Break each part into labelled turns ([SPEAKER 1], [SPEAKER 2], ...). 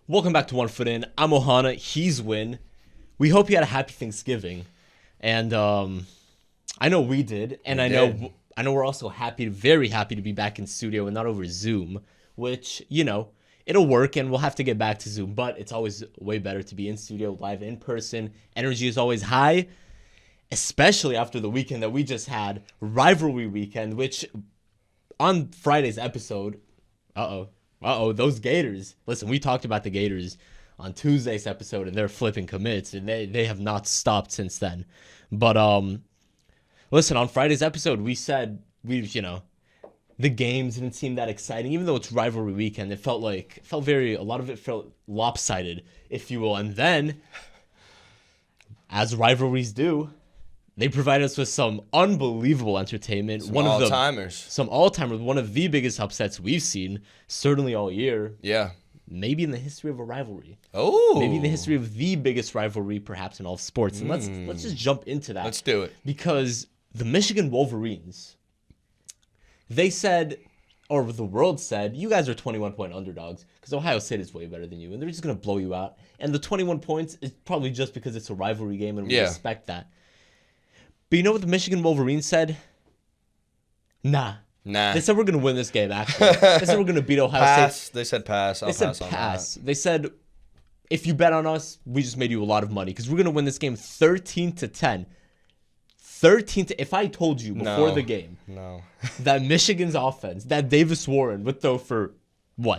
[SPEAKER 1] Welcome back to One Foot In. I'm Ohana. He's Winn. We hope you had a happy Thanksgiving, and I know we did, and I know we're also very happy to be back in studio and not over Zoom, which it'll work, and we'll have to get back to Zoom, but it's always way better to be in studio, live, in person. Energy is always high, especially after the weekend that we just had, rivalry weekend, which on Friday's episode, those Gators. Listen, we talked about the Gators on Tuesday's episode, and they're flipping commits, and they have not stopped since then. But listen, on Friday's episode, we said the games didn't seem that exciting, even though it's rivalry weekend. It felt a lot of it felt lopsided, if you will. And then, as rivalries do, they provide us with some unbelievable entertainment.
[SPEAKER 2] Some all-timers.
[SPEAKER 1] One of the biggest upsets we've seen, certainly all year.
[SPEAKER 2] Yeah.
[SPEAKER 1] Maybe in the history of a rivalry.
[SPEAKER 2] Oh.
[SPEAKER 1] Maybe in the history of the biggest rivalry, perhaps, in all of sports. And let's just jump into that.
[SPEAKER 2] Let's do it.
[SPEAKER 1] Because the Michigan Wolverines, they said, or the world said, you guys are 21-point underdogs because Ohio State is way better than you, and they're just going to blow you out. And the 21 points is probably just because it's a rivalry game, and we respect that. But you know what the Michigan Wolverines said? Nah. They said we're going to win this game, actually. They said we're going to beat Ohio State.
[SPEAKER 2] They said pass.
[SPEAKER 1] They said pass. They said, if you bet on us, we just made you a lot of money because we're going to win this game 13-10. If I told you before the game that Michigan's offense, that Davis Warren would throw for,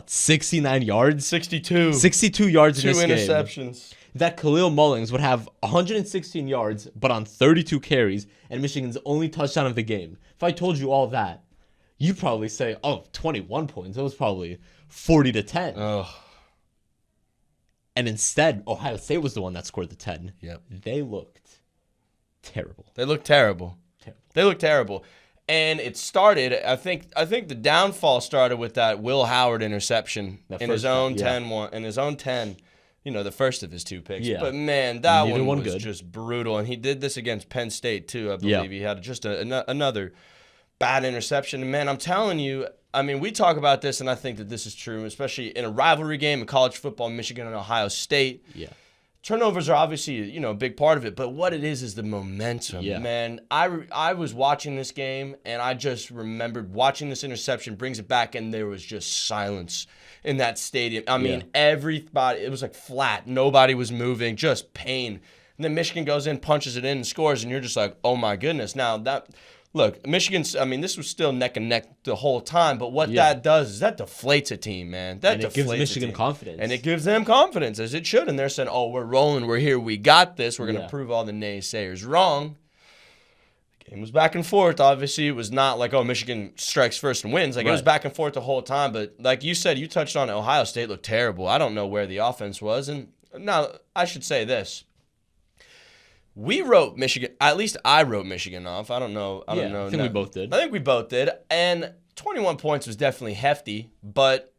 [SPEAKER 1] 69 yards?
[SPEAKER 2] 62.
[SPEAKER 1] 62 yards in this game.
[SPEAKER 2] 2 interceptions.
[SPEAKER 1] That Khalil Mullings would have 116 yards, but on 32 carries, and Michigan's only touchdown of the game. If I told you all that, you'd probably say, 21 points. It was probably 40-10.
[SPEAKER 2] Oh.
[SPEAKER 1] And instead, Ohio State was the one that scored the 10.
[SPEAKER 2] Yep.
[SPEAKER 1] They looked terrible.
[SPEAKER 2] They looked terrible. And it started, I think the downfall started with that Will Howard interception in his own 10. The first of his 2 picks. Yeah. But, man, that one was just brutal. And he did this against Penn State, too, I believe. Yeah. He had just another bad interception. And, man, I'm telling you, I mean, we talk about this, and I think that this is true, especially in a rivalry game in college football, Michigan and Ohio State.
[SPEAKER 1] Yeah.
[SPEAKER 2] Turnovers are obviously, a big part of it, but what it is the momentum, man. I was watching this game, and I just remembered watching this interception, brings it back, and there was just silence in that stadium. I mean, everybody, it was like flat. Nobody was moving, just pain. And then Michigan goes in, punches it in, and scores, and you're just like, oh, my goodness. Now, look, Michigan's, this was still neck and neck the whole time, but what that does is that deflates a team, man.
[SPEAKER 1] It gives Michigan confidence.
[SPEAKER 2] And it gives them confidence, as it should. And they're saying, we're rolling, we're here, we got this. We're going to prove all the naysayers wrong. The game was back and forth. Obviously, it was not like, Michigan strikes first and wins. It was back and forth the whole time. But like you said, you touched on it, Ohio State looked terrible. I don't know where the offense was. And now, I should say this. We wrote Michigan, at least I wrote Michigan off. I don't know. I think
[SPEAKER 1] we both did.
[SPEAKER 2] I think we both did. And 21 points was definitely hefty. But,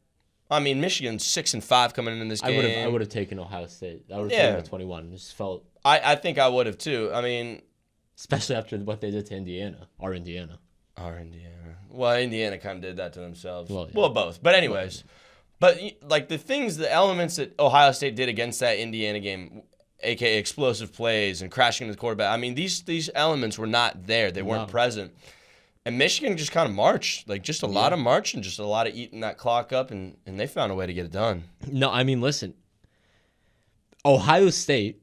[SPEAKER 2] Michigan's 6-5 coming in this game.
[SPEAKER 1] I would have taken Ohio State. I would have taken the 21. It just felt.
[SPEAKER 2] I think I would have too.
[SPEAKER 1] Especially after what they did to Indiana. Our Indiana.
[SPEAKER 2] Well, Indiana kind of did that to themselves. Well, both. But anyways. But, the elements that Ohio State did against that Indiana game, a.k.a. explosive plays and crashing into the quarterback. These elements were not there. They weren't present. And Michigan just kind of marched. Just a lot of marching, just a lot of eating that clock up, and they found a way to get it done.
[SPEAKER 1] No, listen. Ohio State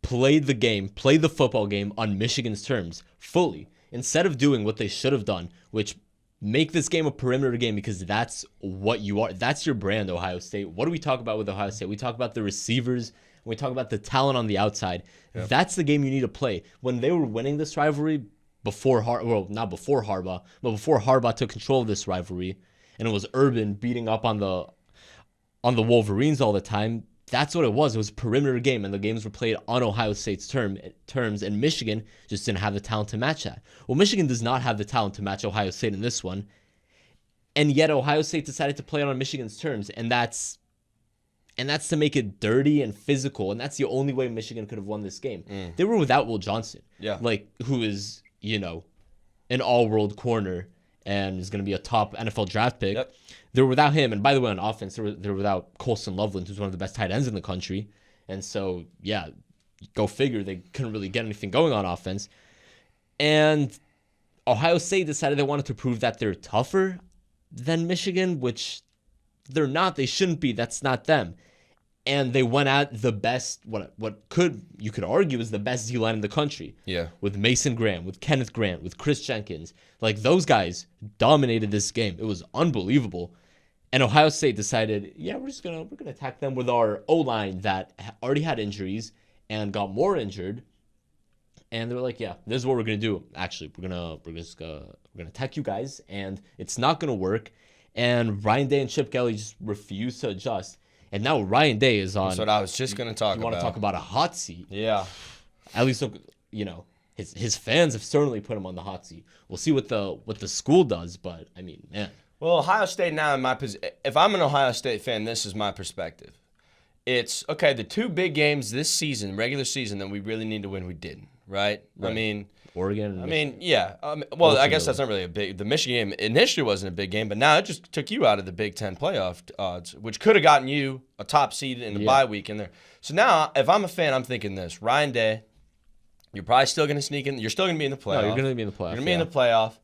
[SPEAKER 1] played the football game on Michigan's terms, fully. Instead of doing what they should have done, which make this game a perimeter game because that's what you are. That's your brand, Ohio State. What do we talk about with Ohio State? We talk about the receivers. We talk about the talent on the outside. Yep. That's the game you need to play. When they were winning this rivalry not before Harbaugh, but before Harbaugh took control of this rivalry, and it was Urban beating up on the Wolverines all the time, that's what it was. It was a perimeter game, and the games were played on Ohio State's terms, and Michigan just didn't have the talent to match that. Well, Michigan does not have the talent to match Ohio State in this one, and yet Ohio State decided to play it on Michigan's terms, and that's to make it dirty and physical, and that's the only way Michigan could have won this game. They were without Will Johnson, who is, an all-world corner, and is going to be a top NFL draft pick.
[SPEAKER 2] Yep.
[SPEAKER 1] They were without him. And by the way, on offense, they were without Colston Loveland, who's one of the best tight ends in the country. And so, yeah, go figure. They couldn't really get anything going on offense. And Ohio State decided they wanted to prove that they're tougher than Michigan, which they're not. They shouldn't be. That's not them. And they went at the best, you could argue is the best D-line in the country.
[SPEAKER 2] Yeah. With
[SPEAKER 1] Mason Graham, with Kenneth Grant, with Chris Jenkins. Like, those guys dominated this game. It was unbelievable. And Ohio State decided, yeah, we're gonna attack them with our O-line that already had injuries and got more injured. And they were like, yeah, this is what we're gonna do. Actually, we're gonna attack you guys, and it's not gonna work. And Ryan Day and Chip Kelly just refused to adjust. And now Ryan Day is on.
[SPEAKER 2] That's what I was just going to talk about.
[SPEAKER 1] You want to talk about a hot seat?
[SPEAKER 2] Yeah.
[SPEAKER 1] At least, you know, his fans have certainly put him on the hot seat. We'll see what the school does, but I mean, man.
[SPEAKER 2] Well, Ohio State now, if I'm an Ohio State fan, this is my perspective. It's, okay, the two big games this season, regular season, that we really need to win, we didn't, right? I mean,
[SPEAKER 1] Oregon.
[SPEAKER 2] Yeah. Well, I guess that's not really a big. The Michigan game initially wasn't a big game, but now it just took you out of the Big Ten playoff odds, which could have gotten you a top seed in the bye week in there. So now, if I'm a fan, I'm thinking this: Ryan Day, you're probably still going to sneak in. You're still going to be in the playoff.
[SPEAKER 1] No, you're going to be in the playoff.
[SPEAKER 2] You're going to be in the playoff.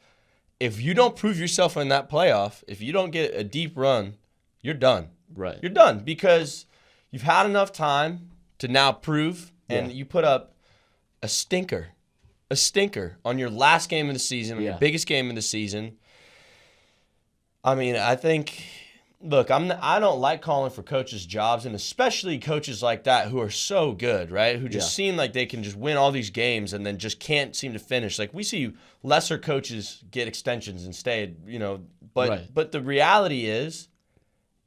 [SPEAKER 2] If you don't prove yourself in that playoff, if you don't get a deep run, you're done.
[SPEAKER 1] Right.
[SPEAKER 2] You're done because you've had enough time to now prove, and you put up a stinker on your last game of the season, on your biggest game of the season. I mean, I think, look, I don't like calling for coaches' jobs, and especially coaches like that who are so good, right? Who just seem like they can just win all these games and then just can't seem to finish. Like, we see lesser coaches get extensions and stay, you know. But the reality is,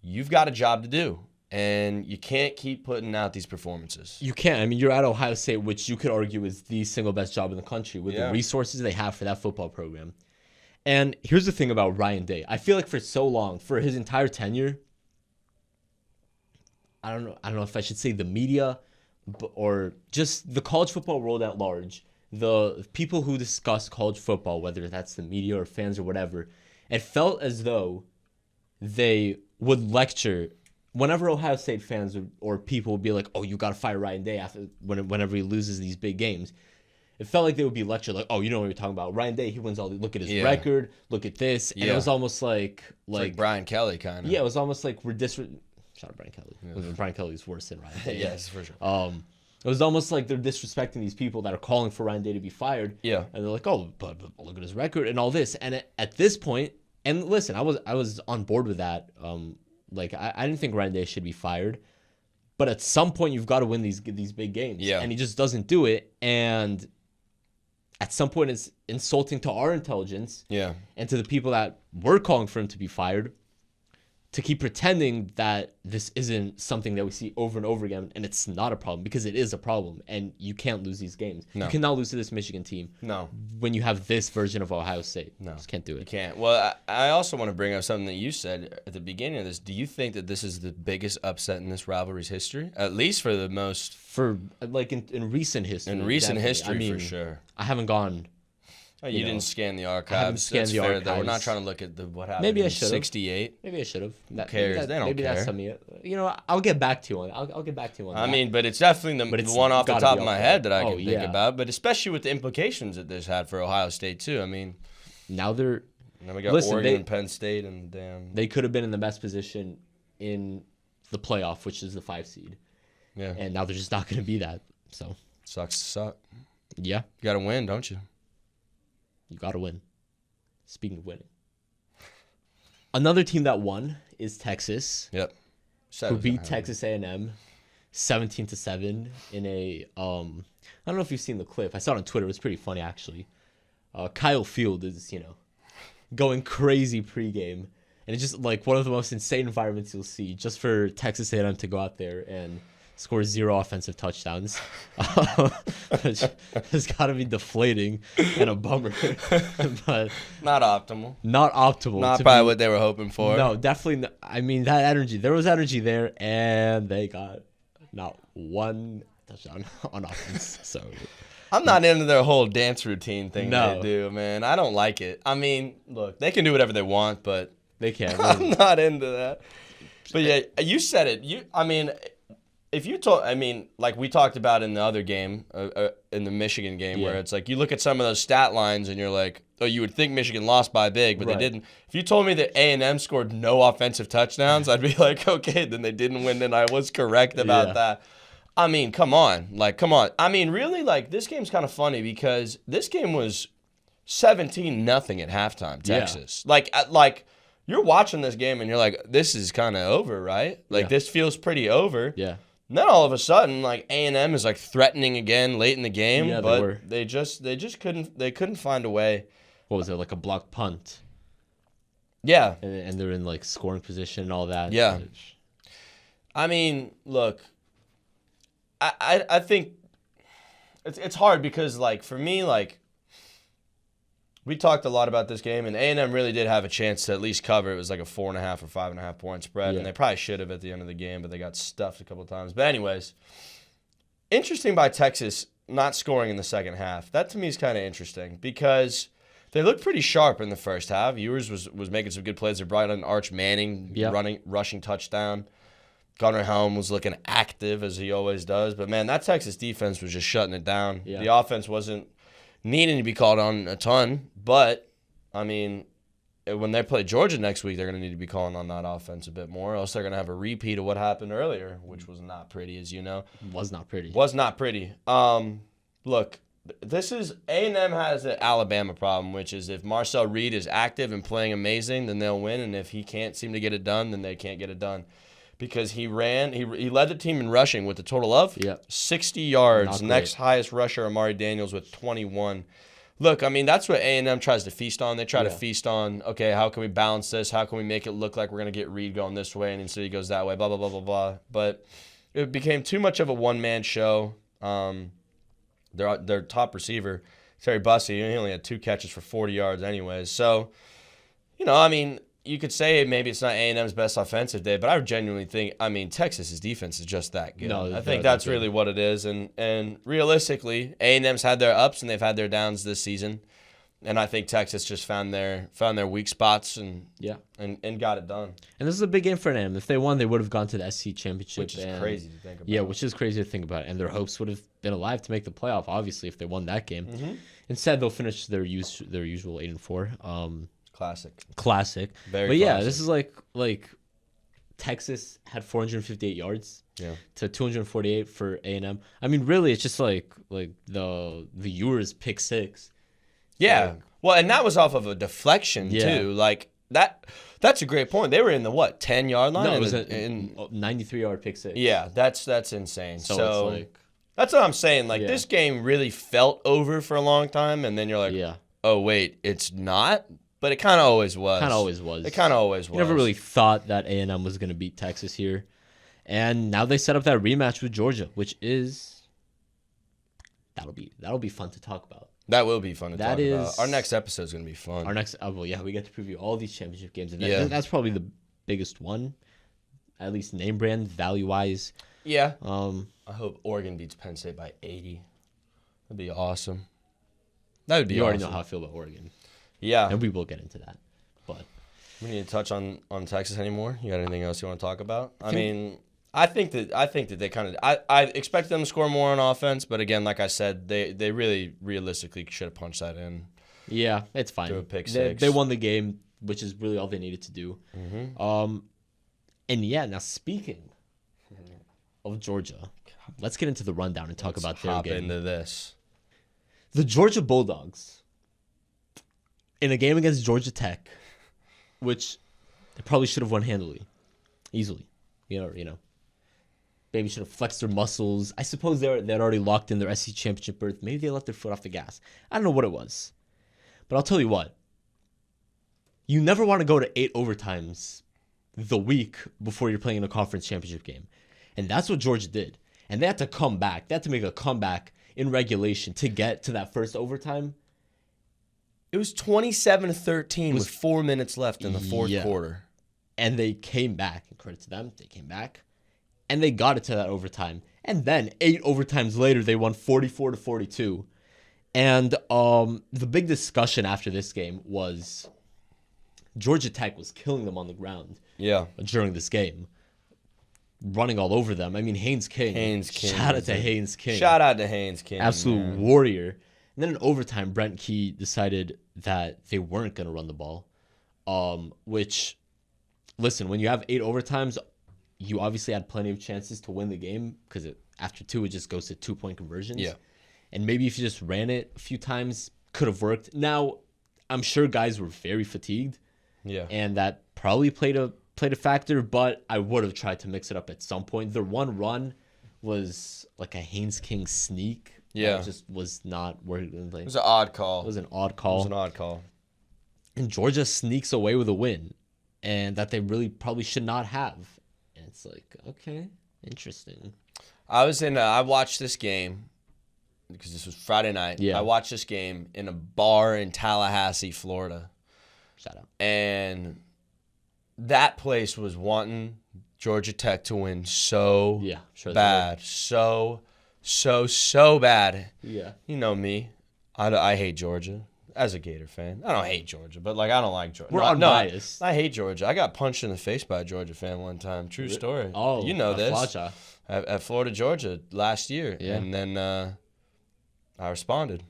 [SPEAKER 2] you've got a job to do. And you can't keep putting out these performances.
[SPEAKER 1] You can't. I mean, you're at Ohio State, which you could argue is the single best job in the country with the resources they have for that football program. And here's the thing about Ryan Day. I feel like for so long, for his entire tenure, I don't know if I should say the media or just the college football world at large, the people who discuss college football, whether that's the media or fans or whatever, it felt as though they would lecture whenever Ohio State fans or people would be like, oh, you got to fire Ryan Day whenever he loses these big games. It felt like they would be lectured like, oh, you know what you're talking about. Ryan Day, he wins all look at his record, look at this. And it was almost like
[SPEAKER 2] Brian Kelly kind of.
[SPEAKER 1] Yeah, it was almost like we're shout out Brian Kelly. Yeah. Brian Kelly's worse than Ryan Day.
[SPEAKER 2] Yes, for sure.
[SPEAKER 1] It was almost like they're disrespecting these people that are calling for Ryan Day to be fired.
[SPEAKER 2] Yeah.
[SPEAKER 1] And they're like, oh, but look at his record and all this. And at this point, and listen, I was on board with that. Like, I didn't think Ryan Day should be fired. But at some point, you've got to win these big games.
[SPEAKER 2] Yeah.
[SPEAKER 1] And he just doesn't do it. And at some point, it's insulting to our intelligence.
[SPEAKER 2] Yeah.
[SPEAKER 1] And to the people that were calling for him to be fired to keep pretending that this isn't something that we see over and over again. And it's not a problem because it is a problem. And you can't lose these games.
[SPEAKER 2] No.
[SPEAKER 1] You cannot lose to this Michigan team.
[SPEAKER 2] No.
[SPEAKER 1] When you have this version of Ohio State.
[SPEAKER 2] No.
[SPEAKER 1] You just can't do it.
[SPEAKER 2] You can't. Well, I also want to bring up something that you said at the beginning of this. Do you think that this is the biggest upset in this rivalry's history? At least for the most...
[SPEAKER 1] For, like, in recent history.
[SPEAKER 2] In recent
[SPEAKER 1] definitely.
[SPEAKER 2] history,
[SPEAKER 1] I mean,
[SPEAKER 2] for sure.
[SPEAKER 1] I haven't gone...
[SPEAKER 2] Oh, you didn't scan the archives.
[SPEAKER 1] I haven't scanned
[SPEAKER 2] That's
[SPEAKER 1] the
[SPEAKER 2] fair,
[SPEAKER 1] archives.
[SPEAKER 2] though. We're not trying to look at what happened
[SPEAKER 1] Maybe I
[SPEAKER 2] in
[SPEAKER 1] should have.
[SPEAKER 2] 68.
[SPEAKER 1] Maybe I should have.
[SPEAKER 2] Who cares? They don't
[SPEAKER 1] maybe
[SPEAKER 2] care.
[SPEAKER 1] That's something. You know, I'll get back to you on. I'll get back to you on.
[SPEAKER 2] I
[SPEAKER 1] that.
[SPEAKER 2] mean, but it's definitely the one off the
[SPEAKER 1] gotta
[SPEAKER 2] top
[SPEAKER 1] be
[SPEAKER 2] of my
[SPEAKER 1] up
[SPEAKER 2] head
[SPEAKER 1] there.
[SPEAKER 2] that I can think
[SPEAKER 1] Yeah.
[SPEAKER 2] about. But especially with the implications that this had for Ohio State too. I mean,
[SPEAKER 1] now they're.
[SPEAKER 2] Then we got Oregon and Penn State and damn.
[SPEAKER 1] They could have been in the best position in the playoff, which is the 5 seed.
[SPEAKER 2] Yeah.
[SPEAKER 1] And now they're just not going to be that. So.
[SPEAKER 2] Sucks to suck.
[SPEAKER 1] Yeah.
[SPEAKER 2] You got to win, don't you?
[SPEAKER 1] You got to win. Speaking of winning. Another team that won is Texas.
[SPEAKER 2] Yep.
[SPEAKER 1] Who beat Texas A&M 17-7 in a I don't know if you've seen the clip. I saw it on Twitter. It was pretty funny actually. Kyle Field is, going crazy pregame. And it's just like one of the most insane environments you'll see just for Texas A&M to go out there and score 0 offensive touchdowns. Which has got to be deflating and a bummer. But
[SPEAKER 2] not optimal.
[SPEAKER 1] Not optimal.
[SPEAKER 2] Not probably what they were hoping for.
[SPEAKER 1] No, definitely not. I mean, that energy. There was energy there, and they got not one touchdown on offense. So
[SPEAKER 2] I'm not into their whole dance routine thing
[SPEAKER 1] No.
[SPEAKER 2] they do, man. I don't like it. I mean, look, they can do whatever they want, but
[SPEAKER 1] they can't.
[SPEAKER 2] I'm not into that. But yeah, you said it. If you told, like we talked about in the other game, in the Michigan game, where it's like you look at some of those stat lines and you're like, oh, you would think Michigan lost by big, but they didn't. If you told me that A&M scored no offensive touchdowns, I'd be like, okay, then they didn't win, and I was correct about that. I mean, come on. I mean, really, like, this game's kind of funny because this game was 17-0 at halftime, Texas. Yeah. Like, you're watching this game and you're like, this is kind of over, right? Like, this feels pretty over.
[SPEAKER 1] Yeah.
[SPEAKER 2] And then all of a sudden, like, A&M is, like, threatening again late in the game.
[SPEAKER 1] Yeah,
[SPEAKER 2] but they just couldn't find a way.
[SPEAKER 1] What was it, like a block punt?
[SPEAKER 2] Yeah.
[SPEAKER 1] And they're in, like, scoring position and all that.
[SPEAKER 2] Yeah. I mean, look, I think it's hard because, like, for me, like, we talked a lot about this game, and A&M really did have a chance to at least cover. It was like a 4.5 or 5.5 point spread, and they probably should have at the end of the game, but they got stuffed a couple of times. But anyways, interesting by Texas not scoring in the second half. That to me is kind of interesting because they looked pretty sharp in the first half. Ewers was making some good plays. They brought in Arch Manning rushing touchdown. Gunnar Helm was looking active as he always does. But, man, that Texas defense was just shutting it down. Yeah. The offense wasn't needing to be called on a ton. But, I mean, when they play Georgia next week, they're going to need to be calling on that offense a bit more. Else they're going to have a repeat of what happened earlier, which was not pretty, as you know.
[SPEAKER 1] Was not pretty.
[SPEAKER 2] Look, this is A&M has an Alabama problem, which is if Marcel Reed is active and playing amazing, then they'll win. And if he can't seem to get it done, then they can't get it done. Because he led the team in rushing with a total of 60 yards. Next highest rusher, Amari Daniels, with 21. Look, I mean, that's what A&M tries to feast on. They try to feast on, okay, how can we balance this? How can we make it look like we're going to get Reed going this way and instead he goes that way, blah, blah, blah, blah, blah. But it became too much of a one-man show. Their top receiver, Terry Bussey, he only had 2 catches for 40 yards anyways. So, I mean, you could say maybe it's not A&M's best offensive day, but I genuinely think, Texas's defense is just that good. No, I think that's really what it is. And realistically, A&M's had their ups and they've had their downs this season. And I think Texas just found their weak spots and got it done.
[SPEAKER 1] And this is a big game for A&M. If they won, they would have gone to the SC championship.
[SPEAKER 2] Which is crazy to think about.
[SPEAKER 1] Yeah, which is crazy to think about. And their hopes would have been alive to make the playoff, obviously, if they won that game. Mm-hmm. Instead, they'll finish their usual 8-4. Classic.
[SPEAKER 2] Very
[SPEAKER 1] but
[SPEAKER 2] classic.
[SPEAKER 1] This is like Texas had 458 yards to 248 for A&M. I mean, really, it's just like the Ewers pick 6.
[SPEAKER 2] Yeah. Well, and that was off of a deflection too. Like that's a great point. They were in the 10-yard line?
[SPEAKER 1] No, it was in 93-yard pick 6.
[SPEAKER 2] Yeah, that's insane. So
[SPEAKER 1] it's like,
[SPEAKER 2] that's what I'm saying. Like this game really felt over for a long time, and then you're like, oh wait, it's not. But it kind of always was. It kind of always was.
[SPEAKER 1] You never really thought that A&M was going to beat Texas here. And now they set up that rematch with Georgia, which is that'll be fun to talk about.
[SPEAKER 2] That will be fun to talk about. Our next episode is going to be fun.
[SPEAKER 1] We get to preview all these championship games. And that's probably the biggest one, at least name brand, value-wise.
[SPEAKER 2] Yeah. I hope Oregon beats Penn State by 80. That'd be awesome.
[SPEAKER 1] You already know how I feel about Oregon.
[SPEAKER 2] Yeah.
[SPEAKER 1] And we will get into that. But
[SPEAKER 2] we need to touch on Texas anymore. You got anything else you want to talk about? I think that they kind of I expect them to score more on offense, but again, like I said, they really realistically should have punched that in.
[SPEAKER 1] Yeah, it's fine.
[SPEAKER 2] Do a pick 6.
[SPEAKER 1] They won the game, which is really all they needed to do. Mm-hmm. Now speaking of Georgia, let's get into the rundown and talk about their game.
[SPEAKER 2] Hop into this.
[SPEAKER 1] The Georgia Bulldogs, in a game against Georgia Tech, which they probably should have won handily, easily. Maybe should have flexed their muscles. I suppose they'd already locked in their SC championship berth. Maybe they let their foot off the gas. I don't know what it was. But I'll tell you what. You never want to go to 8 overtimes the week before you're playing in a conference championship game. And that's what Georgia did. And they had to come back. They had to make a comeback in regulation to get to that first overtime.
[SPEAKER 2] It was 27-13 with 4 minutes left in the fourth quarter.
[SPEAKER 1] And they came back. And credit to them, they came back. And they got it to that overtime. And then 8 overtimes later, they won 44-42. And the big discussion after this game was Georgia Tech was killing them on the ground.
[SPEAKER 2] Yeah.
[SPEAKER 1] During this game, running all over them. I mean, Haynes King. Shout out to Haynes King.
[SPEAKER 2] Shout out to Haynes King.
[SPEAKER 1] Absolute warrior. And then in overtime, Brent Key decided that they weren't going to run the ball. Which, listen, when you have 8 overtimes, you obviously had plenty of chances to win the game because after 2, it just goes to 2-point conversions.
[SPEAKER 2] Yeah. And
[SPEAKER 1] maybe if you just ran it a few times, could have worked. Now, I'm sure guys were very fatigued.
[SPEAKER 2] Yeah.
[SPEAKER 1] And that probably played a factor, but I would have tried to mix it up at some point. Their one run was like a Haynes King sneak.
[SPEAKER 2] Yeah.
[SPEAKER 1] It just was not working.
[SPEAKER 2] It was an odd call.
[SPEAKER 1] It was an odd call. And Georgia sneaks away with a win, and that they really probably should not have. And it's like, okay, interesting.
[SPEAKER 2] I watched this game because this was Friday night.
[SPEAKER 1] Yeah.
[SPEAKER 2] I watched this game in a bar in Tallahassee, Florida.
[SPEAKER 1] Shout out.
[SPEAKER 2] And that place was wanting Georgia Tech to win so bad. So bad.
[SPEAKER 1] Yeah.
[SPEAKER 2] You know me. I hate Georgia. As a Gator fan. I don't hate Georgia, but I don't like Georgia.
[SPEAKER 1] We're unbiased.
[SPEAKER 2] I hate Georgia. I got punched in the face by a Georgia fan one time. True story.
[SPEAKER 1] Oh,
[SPEAKER 2] you know this.
[SPEAKER 1] Flaja.
[SPEAKER 2] At Florida, Georgia last year.
[SPEAKER 1] Yeah.
[SPEAKER 2] And then I responded.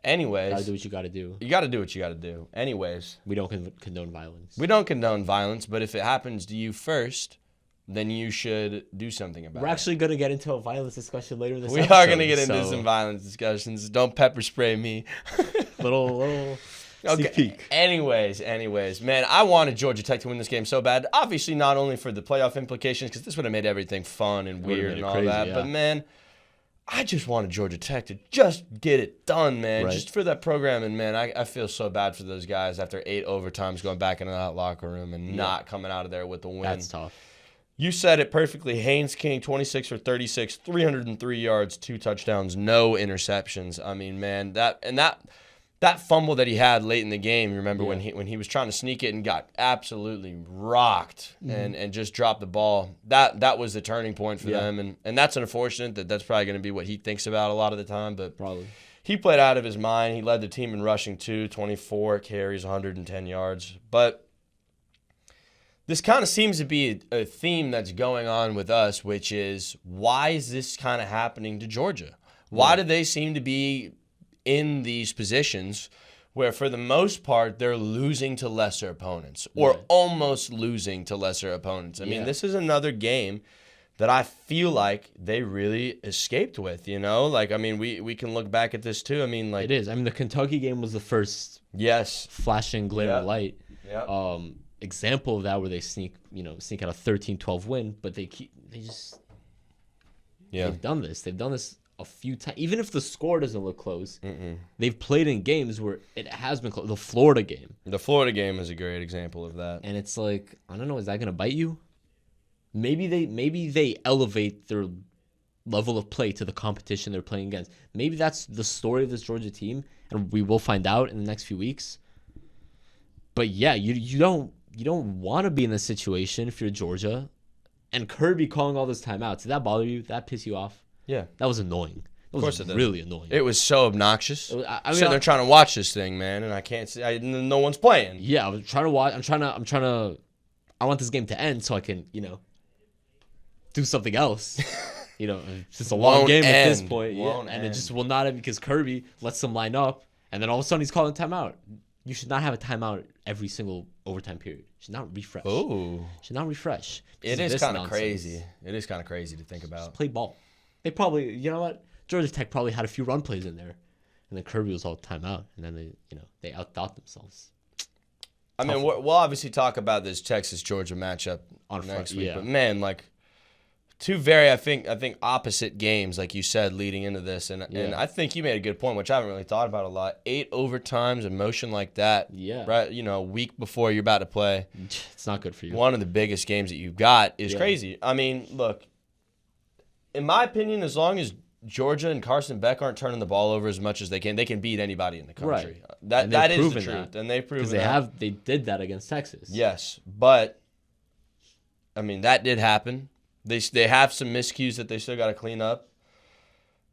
[SPEAKER 2] Anyways.
[SPEAKER 1] Gotta do what you gotta do.
[SPEAKER 2] You gotta do what you gotta do. Anyways.
[SPEAKER 1] We don't condone violence.
[SPEAKER 2] We don't condone violence, but if it happens to you first, then you should do something about it.
[SPEAKER 1] We're actually going to get into a violence discussion later this
[SPEAKER 2] episode. We are going to get into some violence discussions. Don't pepper spray me.
[SPEAKER 1] little
[SPEAKER 2] sneak peek. Anyways, man, I wanted Georgia Tech to win this game so bad. Obviously, not only for the playoff implications, because this would have made everything fun and weird and all crazy, that, but man, I just wanted Georgia Tech to just get it done, man. Right. Just for that program, and man, I feel so bad for those guys after 8 overtimes going back into that locker room and not coming out of there with the win.
[SPEAKER 1] That's tough.
[SPEAKER 2] You said it perfectly. Haynes King, 26 for 36, 303 yards, 2 touchdowns, no interceptions. I mean, man, that fumble that he had late in the game, you remember when he was trying to sneak it and got absolutely rocked and just dropped the ball. That was the turning point for them. And that's unfortunate that's probably going to be what he thinks about a lot of the time. But
[SPEAKER 1] probably.
[SPEAKER 2] He played out of his mind. He led the team in rushing too, 24 carries, 110 yards. But this kind of seems to be a theme that's going on with us, which is, why is this kind of happening to Georgia? Why do they seem to be in these positions where, for the most part, they're losing to lesser opponents or almost losing to lesser opponents? I mean, this is another game that I feel like they really escaped with, you know? Like, I mean, we can look back at this too. I mean, like...
[SPEAKER 1] It is. I mean, the Kentucky game was the first flashing glare of light. Example of that where they sneak out a 13-12 win, but they've done this. They've done this a few times. Even if the score doesn't look close, they've played in games where it has been close. The Florida game.
[SPEAKER 2] The Florida game is a great example of that.
[SPEAKER 1] And it's like, I don't know, is that going to bite you? Maybe they elevate their level of play to the competition they're playing against. Maybe that's the story of this Georgia team, and we will find out in the next few weeks. But yeah, you don't want to be in this situation if you're Georgia. And Kirby calling all those timeouts, did that bother you? Did that piss you off?
[SPEAKER 2] Yeah.
[SPEAKER 1] That was annoying. Of course it did. Really annoying.
[SPEAKER 2] It was so obnoxious. I mean, sitting there trying to watch this thing, man, and I can't see. No one's playing.
[SPEAKER 1] Yeah, I was trying to watch. I want this game to end so I can, do something else. It's just a long game at this point. And it just will not end because Kirby lets them line up, and then all of a sudden he's calling timeout. You should not have a timeout every single overtime period. You should not refresh.
[SPEAKER 2] Oh.
[SPEAKER 1] Should not refresh.
[SPEAKER 2] It is kind of crazy. It is kind of crazy to think about.
[SPEAKER 1] Just play ball. They probably, you know what? Georgia Tech probably had a few run plays in there. And then Kirby was all timeout. And then they outthought themselves.
[SPEAKER 2] I mean, we'll obviously talk about this Texas-Georgia matchup next week. But, man, two very, I think opposite games, like you said, leading into this. And I think you made a good point, which I haven't really thought about a lot. 8 overtimes, emotion like that.
[SPEAKER 1] Yeah.
[SPEAKER 2] Right, a week before you're about to play.
[SPEAKER 1] It's not good for you.
[SPEAKER 2] One of the biggest games that you've got is crazy. I mean, look, in my opinion, as long as Georgia and Carson Beck aren't turning the ball over as much as they can beat anybody in the country.
[SPEAKER 1] Right.
[SPEAKER 2] That is the truth. And they've proven
[SPEAKER 1] that. Because they did that against Texas.
[SPEAKER 2] Yes. But, I mean, that did happen. They have some miscues that they still got to clean up.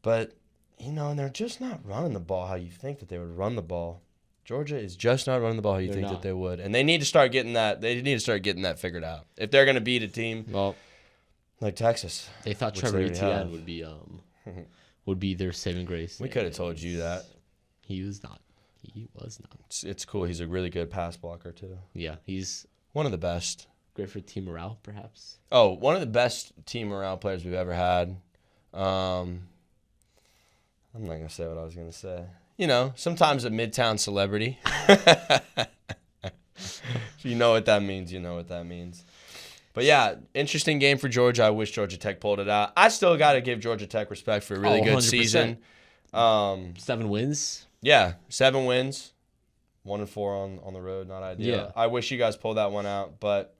[SPEAKER 2] But, and they're just not running the ball how you think that they would run the ball. Georgia is just not running the ball how you think that they would. And they need to start getting that. They need to start getting that figured out. If they're going to beat a team like Texas.
[SPEAKER 1] They thought Trevor Etienne would be their saving grace.
[SPEAKER 2] We could have told you that.
[SPEAKER 1] He was not. He was not.
[SPEAKER 2] It's cool. He's a really good pass blocker, too.
[SPEAKER 1] Yeah, he's
[SPEAKER 2] one of the best.
[SPEAKER 1] Great for team morale, perhaps.
[SPEAKER 2] Oh, one of the best team morale players we've ever had. I'm not going to say what I was going to say. Sometimes a Midtown celebrity. If you know what that means, you know what that means. But, yeah, interesting game for Georgia. I wish Georgia Tech pulled it out. I still got to give Georgia Tech respect for a really good 100%. Season.
[SPEAKER 1] 7 wins.
[SPEAKER 2] Yeah, 7 wins. 1-4 on the road, not ideal.
[SPEAKER 1] Yeah.
[SPEAKER 2] I wish you guys pulled that one out, but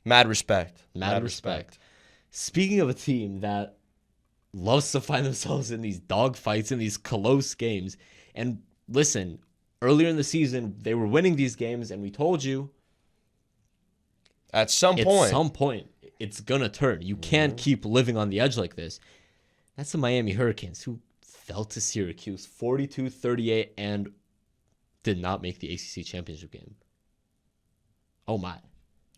[SPEAKER 2] mad respect.
[SPEAKER 1] Mad respect. Speaking of a team that loves to find themselves in these dogfights, in these close games. And listen, earlier in the season, they were winning these games, and we told you
[SPEAKER 2] at some point,
[SPEAKER 1] it's going to turn. You can't keep living on the edge like this. That's the Miami Hurricanes, who fell to Syracuse 42-38 and did not make the ACC championship game. Oh, my.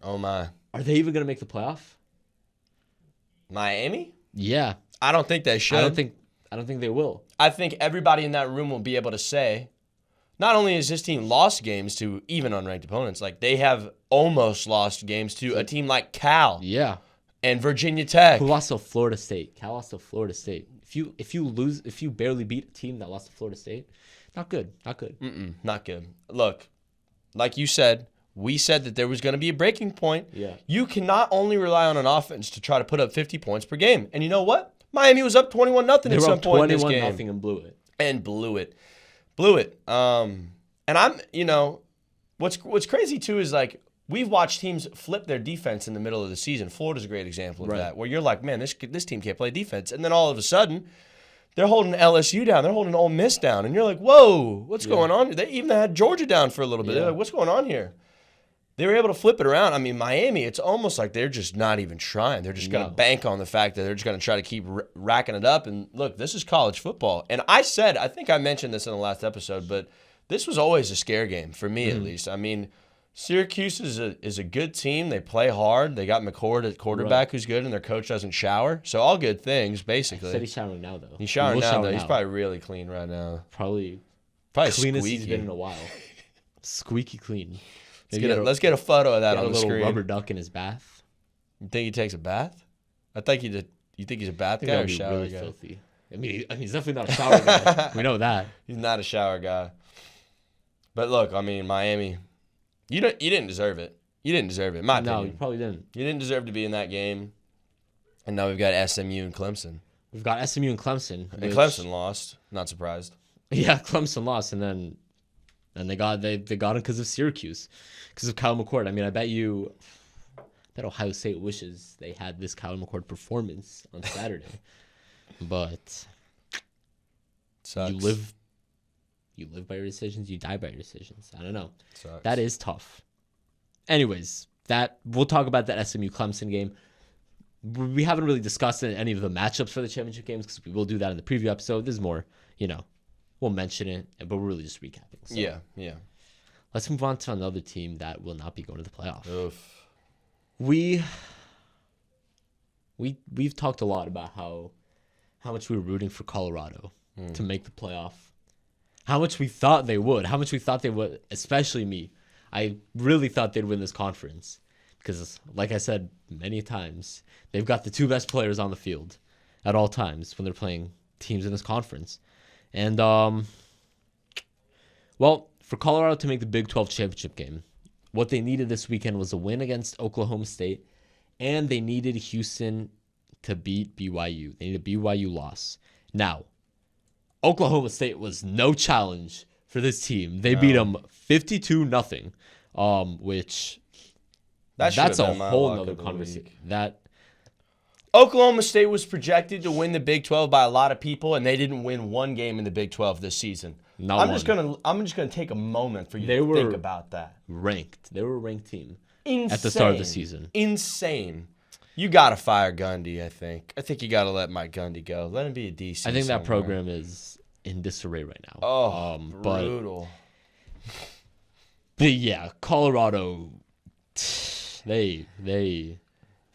[SPEAKER 1] Are they even going to make the playoff?
[SPEAKER 2] Miami?
[SPEAKER 1] Yeah.
[SPEAKER 2] I don't think they should.
[SPEAKER 1] I don't think they will.
[SPEAKER 2] I think everybody in that room will be able to say, not only has this team lost games to even unranked opponents, like they have almost lost games to a team like Cal.
[SPEAKER 1] Yeah.
[SPEAKER 2] And Virginia Tech.
[SPEAKER 1] Who lost to Florida State. Cal lost to Florida State. If you barely beat a team that lost to Florida State, not good. Not good.
[SPEAKER 2] Not good. Look, like you said, we said that there was going to be a breaking point.
[SPEAKER 1] Yeah.
[SPEAKER 2] You cannot only rely on an offense to try to put up 50 points per game. And you know what? Miami was up 21-0 at some point in this game.
[SPEAKER 1] They were up 21-0 and blew it.
[SPEAKER 2] Blew it. And I'm, what's crazy too is like we've watched teams flip their defense in the middle of the season. Florida's a great example of that, where you're like, man, this team can't play defense, and then all of a sudden, they're holding LSU down, they're holding Ole Miss down, and you're like, whoa, what's going on? They even had Georgia down for a little bit. They're like, what's going on here? They were able to flip it around. I mean, Miami, it's almost like they're just not even trying. They're just going to bank on the fact that they're just going to try to keep racking it up. And look, this is college football. And I think I mentioned this in the last episode, but this was always a scare game for me at least. I mean, Syracuse is a good team. They play hard. They got McCord at quarterback who's good, and their coach doesn't shower. So all good things, basically.
[SPEAKER 1] He said he's showering now, though.
[SPEAKER 2] He's showering now, though. He's probably really clean right now.
[SPEAKER 1] Probably
[SPEAKER 2] cleanest
[SPEAKER 1] he's been in a while. Squeaky clean.
[SPEAKER 2] Let's get a photo of that on the screen.
[SPEAKER 1] A little rubber duck in his bath.
[SPEAKER 2] You think he takes a bath? I think you think he's a bath guy or a shower
[SPEAKER 1] really
[SPEAKER 2] guy?
[SPEAKER 1] Filthy. I mean, he's definitely not a shower guy. We know that.
[SPEAKER 2] He's not a shower guy. But look, I mean, Miami, you didn't deserve it. You didn't deserve it, in my opinion.
[SPEAKER 1] No, you probably didn't.
[SPEAKER 2] You didn't deserve to be in that game. And now we've got SMU and Clemson.
[SPEAKER 1] We've got SMU and Clemson.
[SPEAKER 2] And Clemson lost. Not surprised.
[SPEAKER 1] Yeah, Clemson lost, and then they got him because of Syracuse, because of Kyle McCord. I mean, I bet Ohio State wishes they had this Kyle McCord performance on Saturday, but
[SPEAKER 2] sucks.
[SPEAKER 1] You live by your decisions, you die by your decisions. I don't know.
[SPEAKER 2] Sucks.
[SPEAKER 1] That is tough. Anyways, we'll talk about that SMU Clemson game. We haven't really discussed any of the matchups for the championship games because we will do that in the preview episode. This is more, we'll mention it, but we're really just recapping. So
[SPEAKER 2] Yeah.
[SPEAKER 1] Let's move on to another team that will not be going to the playoff.
[SPEAKER 2] Oof.
[SPEAKER 1] We've talked a lot about how much we were rooting for Colorado to make the playoff. How much we thought they would. How much we thought they would, especially me. I really thought they'd win this conference because, like I said many times, they've got the two best players on the field at all times when they're playing teams in this conference. And, for Colorado to make the Big 12 championship game, what they needed this weekend was a win against Oklahoma State, and they needed Houston to beat BYU. They needed a BYU loss. Now, Oklahoma State was no challenge for this team. They beat them 52-0, which that's a whole nother conversation.
[SPEAKER 2] Oklahoma State was projected to win the Big 12 by a lot of people, and they didn't win one game in the Big 12 this season. I'm just gonna take a moment for you to think about that.
[SPEAKER 1] They were a ranked team
[SPEAKER 2] Insane.
[SPEAKER 1] at the start of the season.
[SPEAKER 2] Insane. You got to fire Gundy, I think. I think you got to let Mike Gundy go. Let him be a DC
[SPEAKER 1] I think that
[SPEAKER 2] somewhere.
[SPEAKER 1] program is in disarray right now.
[SPEAKER 2] Oh, brutal.
[SPEAKER 1] But yeah, Colorado, they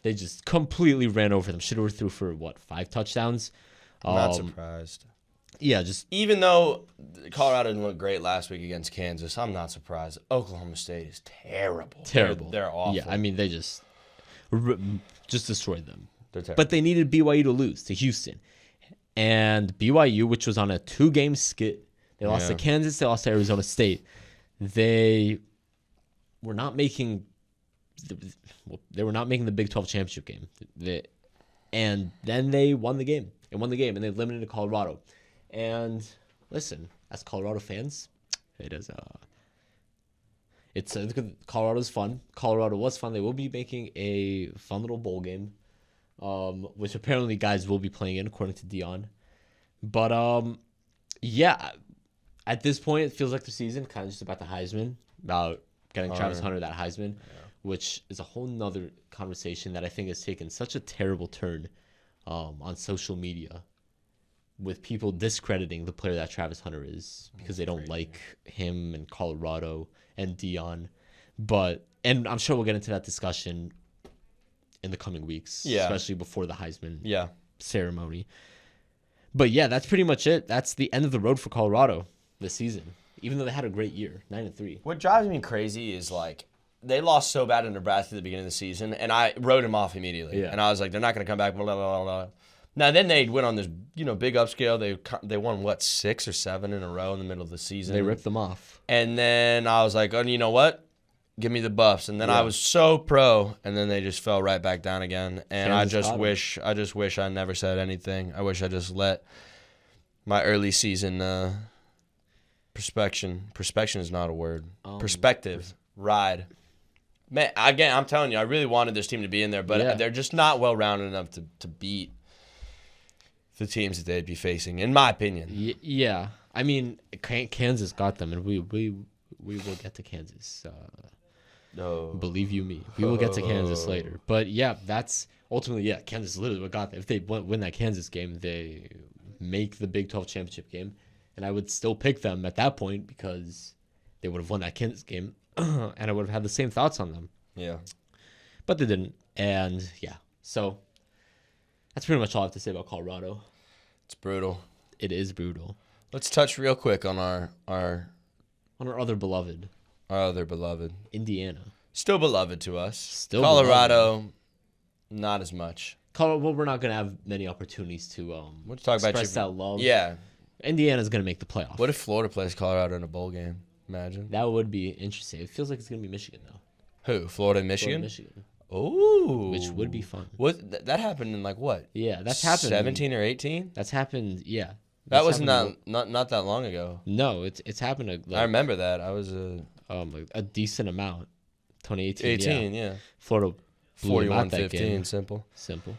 [SPEAKER 1] just completely ran over them. Should have threw for, 5 touchdowns?
[SPEAKER 2] I'm not surprised.
[SPEAKER 1] Yeah, just...
[SPEAKER 2] Even though Colorado didn't look great last week against Kansas, I'm not surprised. Oklahoma State is terrible.
[SPEAKER 1] Terrible.
[SPEAKER 2] They're awful.
[SPEAKER 1] Yeah, I mean, they just destroyed them.
[SPEAKER 2] They're terrible.
[SPEAKER 1] But they needed BYU to lose to Houston. And BYU, which was on a 2-game skid, they lost to Kansas, they lost to Arizona State. They were not making the Big 12 championship game. And then they won the game. And they eliminated Colorado. And listen, as Colorado fans, Colorado's fun. Colorado was fun. They will be making a fun little bowl game, which apparently guys will be playing in, according to Dion. But yeah, at this point, it feels like the season kind of just about the Heisman, about getting Travis Hunter that Heisman, which is a whole nother conversation that I think has taken such a terrible turn on social media, with people discrediting the player that Travis Hunter is because they don't like him and Colorado and Dion. And I'm sure we'll get into that discussion in the coming weeks, especially before the Heisman ceremony. But yeah, that's pretty much it. That's the end of the road for Colorado this season, even though they had a great year, 9-3.
[SPEAKER 2] What drives me crazy is, like, they lost so bad in Nebraska at the beginning of the season, and I wrote him off immediately. Yeah. And I was like, they're not going to come back, blah, blah, blah, blah. Now, then they went on this, big upscale. They won, 6 or 7 in a row in the middle of the season.
[SPEAKER 1] They ripped them off.
[SPEAKER 2] And then I was like, oh, you know what? Give me the Buffs. And then I was so pro, and then they just fell right back down again. And I just wish I never said anything. I wish I just let my early season perspection is not a word. Perspective ride. Man, again, I'm telling you, I really wanted this team to be in there, but they're just not well-rounded enough to beat the teams that they'd be facing, in my opinion.
[SPEAKER 1] Yeah. I mean, Kansas got them, and we will get to Kansas.
[SPEAKER 2] No.
[SPEAKER 1] Believe you me. We will get to Kansas later. But, yeah, that's ultimately, Kansas literally what got them. If they win that Kansas game, they make the Big 12 championship game, and I would still pick them at that point because they would have won that Kansas game, and I would have had the same thoughts on them.
[SPEAKER 2] Yeah.
[SPEAKER 1] But they didn't, and, so that's pretty much all I have to say about Colorado.
[SPEAKER 2] It's brutal.
[SPEAKER 1] It is brutal.
[SPEAKER 2] Let's touch real quick on our
[SPEAKER 1] other beloved.
[SPEAKER 2] Our other beloved.
[SPEAKER 1] Indiana.
[SPEAKER 2] Still beloved to us.
[SPEAKER 1] Still
[SPEAKER 2] Colorado,
[SPEAKER 1] beloved.
[SPEAKER 2] Not as much.
[SPEAKER 1] Well, we're not going to have many opportunities to
[SPEAKER 2] we'll talk
[SPEAKER 1] express that love.
[SPEAKER 2] Yeah.
[SPEAKER 1] Indiana's going to make the playoff.
[SPEAKER 2] What if Florida plays Colorado in a bowl game? Imagine.
[SPEAKER 1] That would be interesting. It feels like it's going to be Michigan, though.
[SPEAKER 2] Who? Florida and Michigan?
[SPEAKER 1] Florida, Michigan.
[SPEAKER 2] Oh,
[SPEAKER 1] which would be fun.
[SPEAKER 2] That happened in what?
[SPEAKER 1] Yeah, that's happened.
[SPEAKER 2] 17 or 18?
[SPEAKER 1] That's happened. Yeah,
[SPEAKER 2] that was not that long ago.
[SPEAKER 1] No, it's happened.
[SPEAKER 2] I remember that. I was
[SPEAKER 1] a decent amount. 2018.
[SPEAKER 2] 18, yeah.
[SPEAKER 1] Florida
[SPEAKER 2] 41-15. Simple.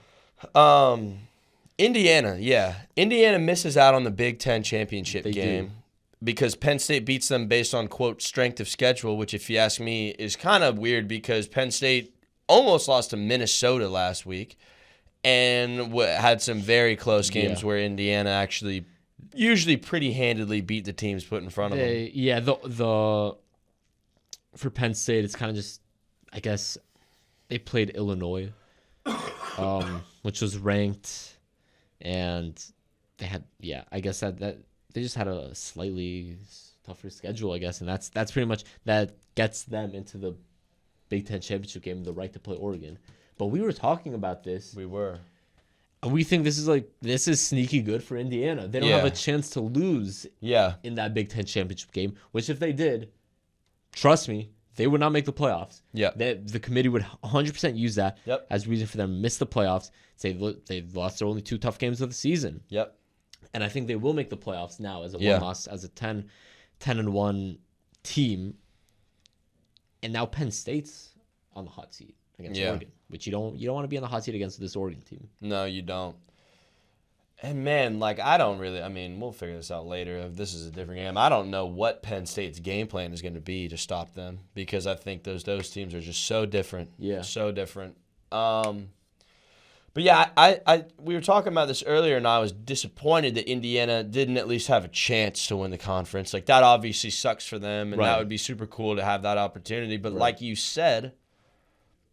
[SPEAKER 1] Indiana,
[SPEAKER 2] Indiana misses out on the Big Ten championship game.
[SPEAKER 1] Do.
[SPEAKER 2] Because Penn State beats them based on, quote, strength of schedule, which, if you ask me, is kind of weird because Penn State almost lost to Minnesota last week and had some very close games where Indiana actually usually pretty handedly beat the teams put in front of them.
[SPEAKER 1] Yeah, for Penn State, it's kind of just, I guess, they played Illinois, which was ranked, and they had, I guess that they just had a slightly tougher schedule, I guess, and that's pretty much that gets them into the Big Ten championship game, the right to play Oregon. But we were talking about this.
[SPEAKER 2] We were.
[SPEAKER 1] And we think this is sneaky good for Indiana. They don't have a chance to lose in that Big Ten championship game, which if they did, trust me, they would not make the playoffs.
[SPEAKER 2] Yeah.
[SPEAKER 1] The committee would 100% use that as reason for them to miss the playoffs. Say they've lost their only 2 tough games of the season.
[SPEAKER 2] Yep.
[SPEAKER 1] And I think they will make the playoffs now as a one-loss, as a 10-1 team. And now Penn State's on the hot seat against Oregon, which you don't want to be on the hot seat against this Oregon team.
[SPEAKER 2] No, you don't. And man, I don't really. I mean, we'll figure this out later. If this is a different game, I don't know what Penn State's game plan is going to be to stop them because I think those teams are just so different.
[SPEAKER 1] Yeah,
[SPEAKER 2] so different. But yeah, we were talking about this earlier, and I was disappointed that Indiana didn't at least have a chance to win the conference. Like, that obviously sucks for them, and that would be super cool to have that opportunity. But like you said,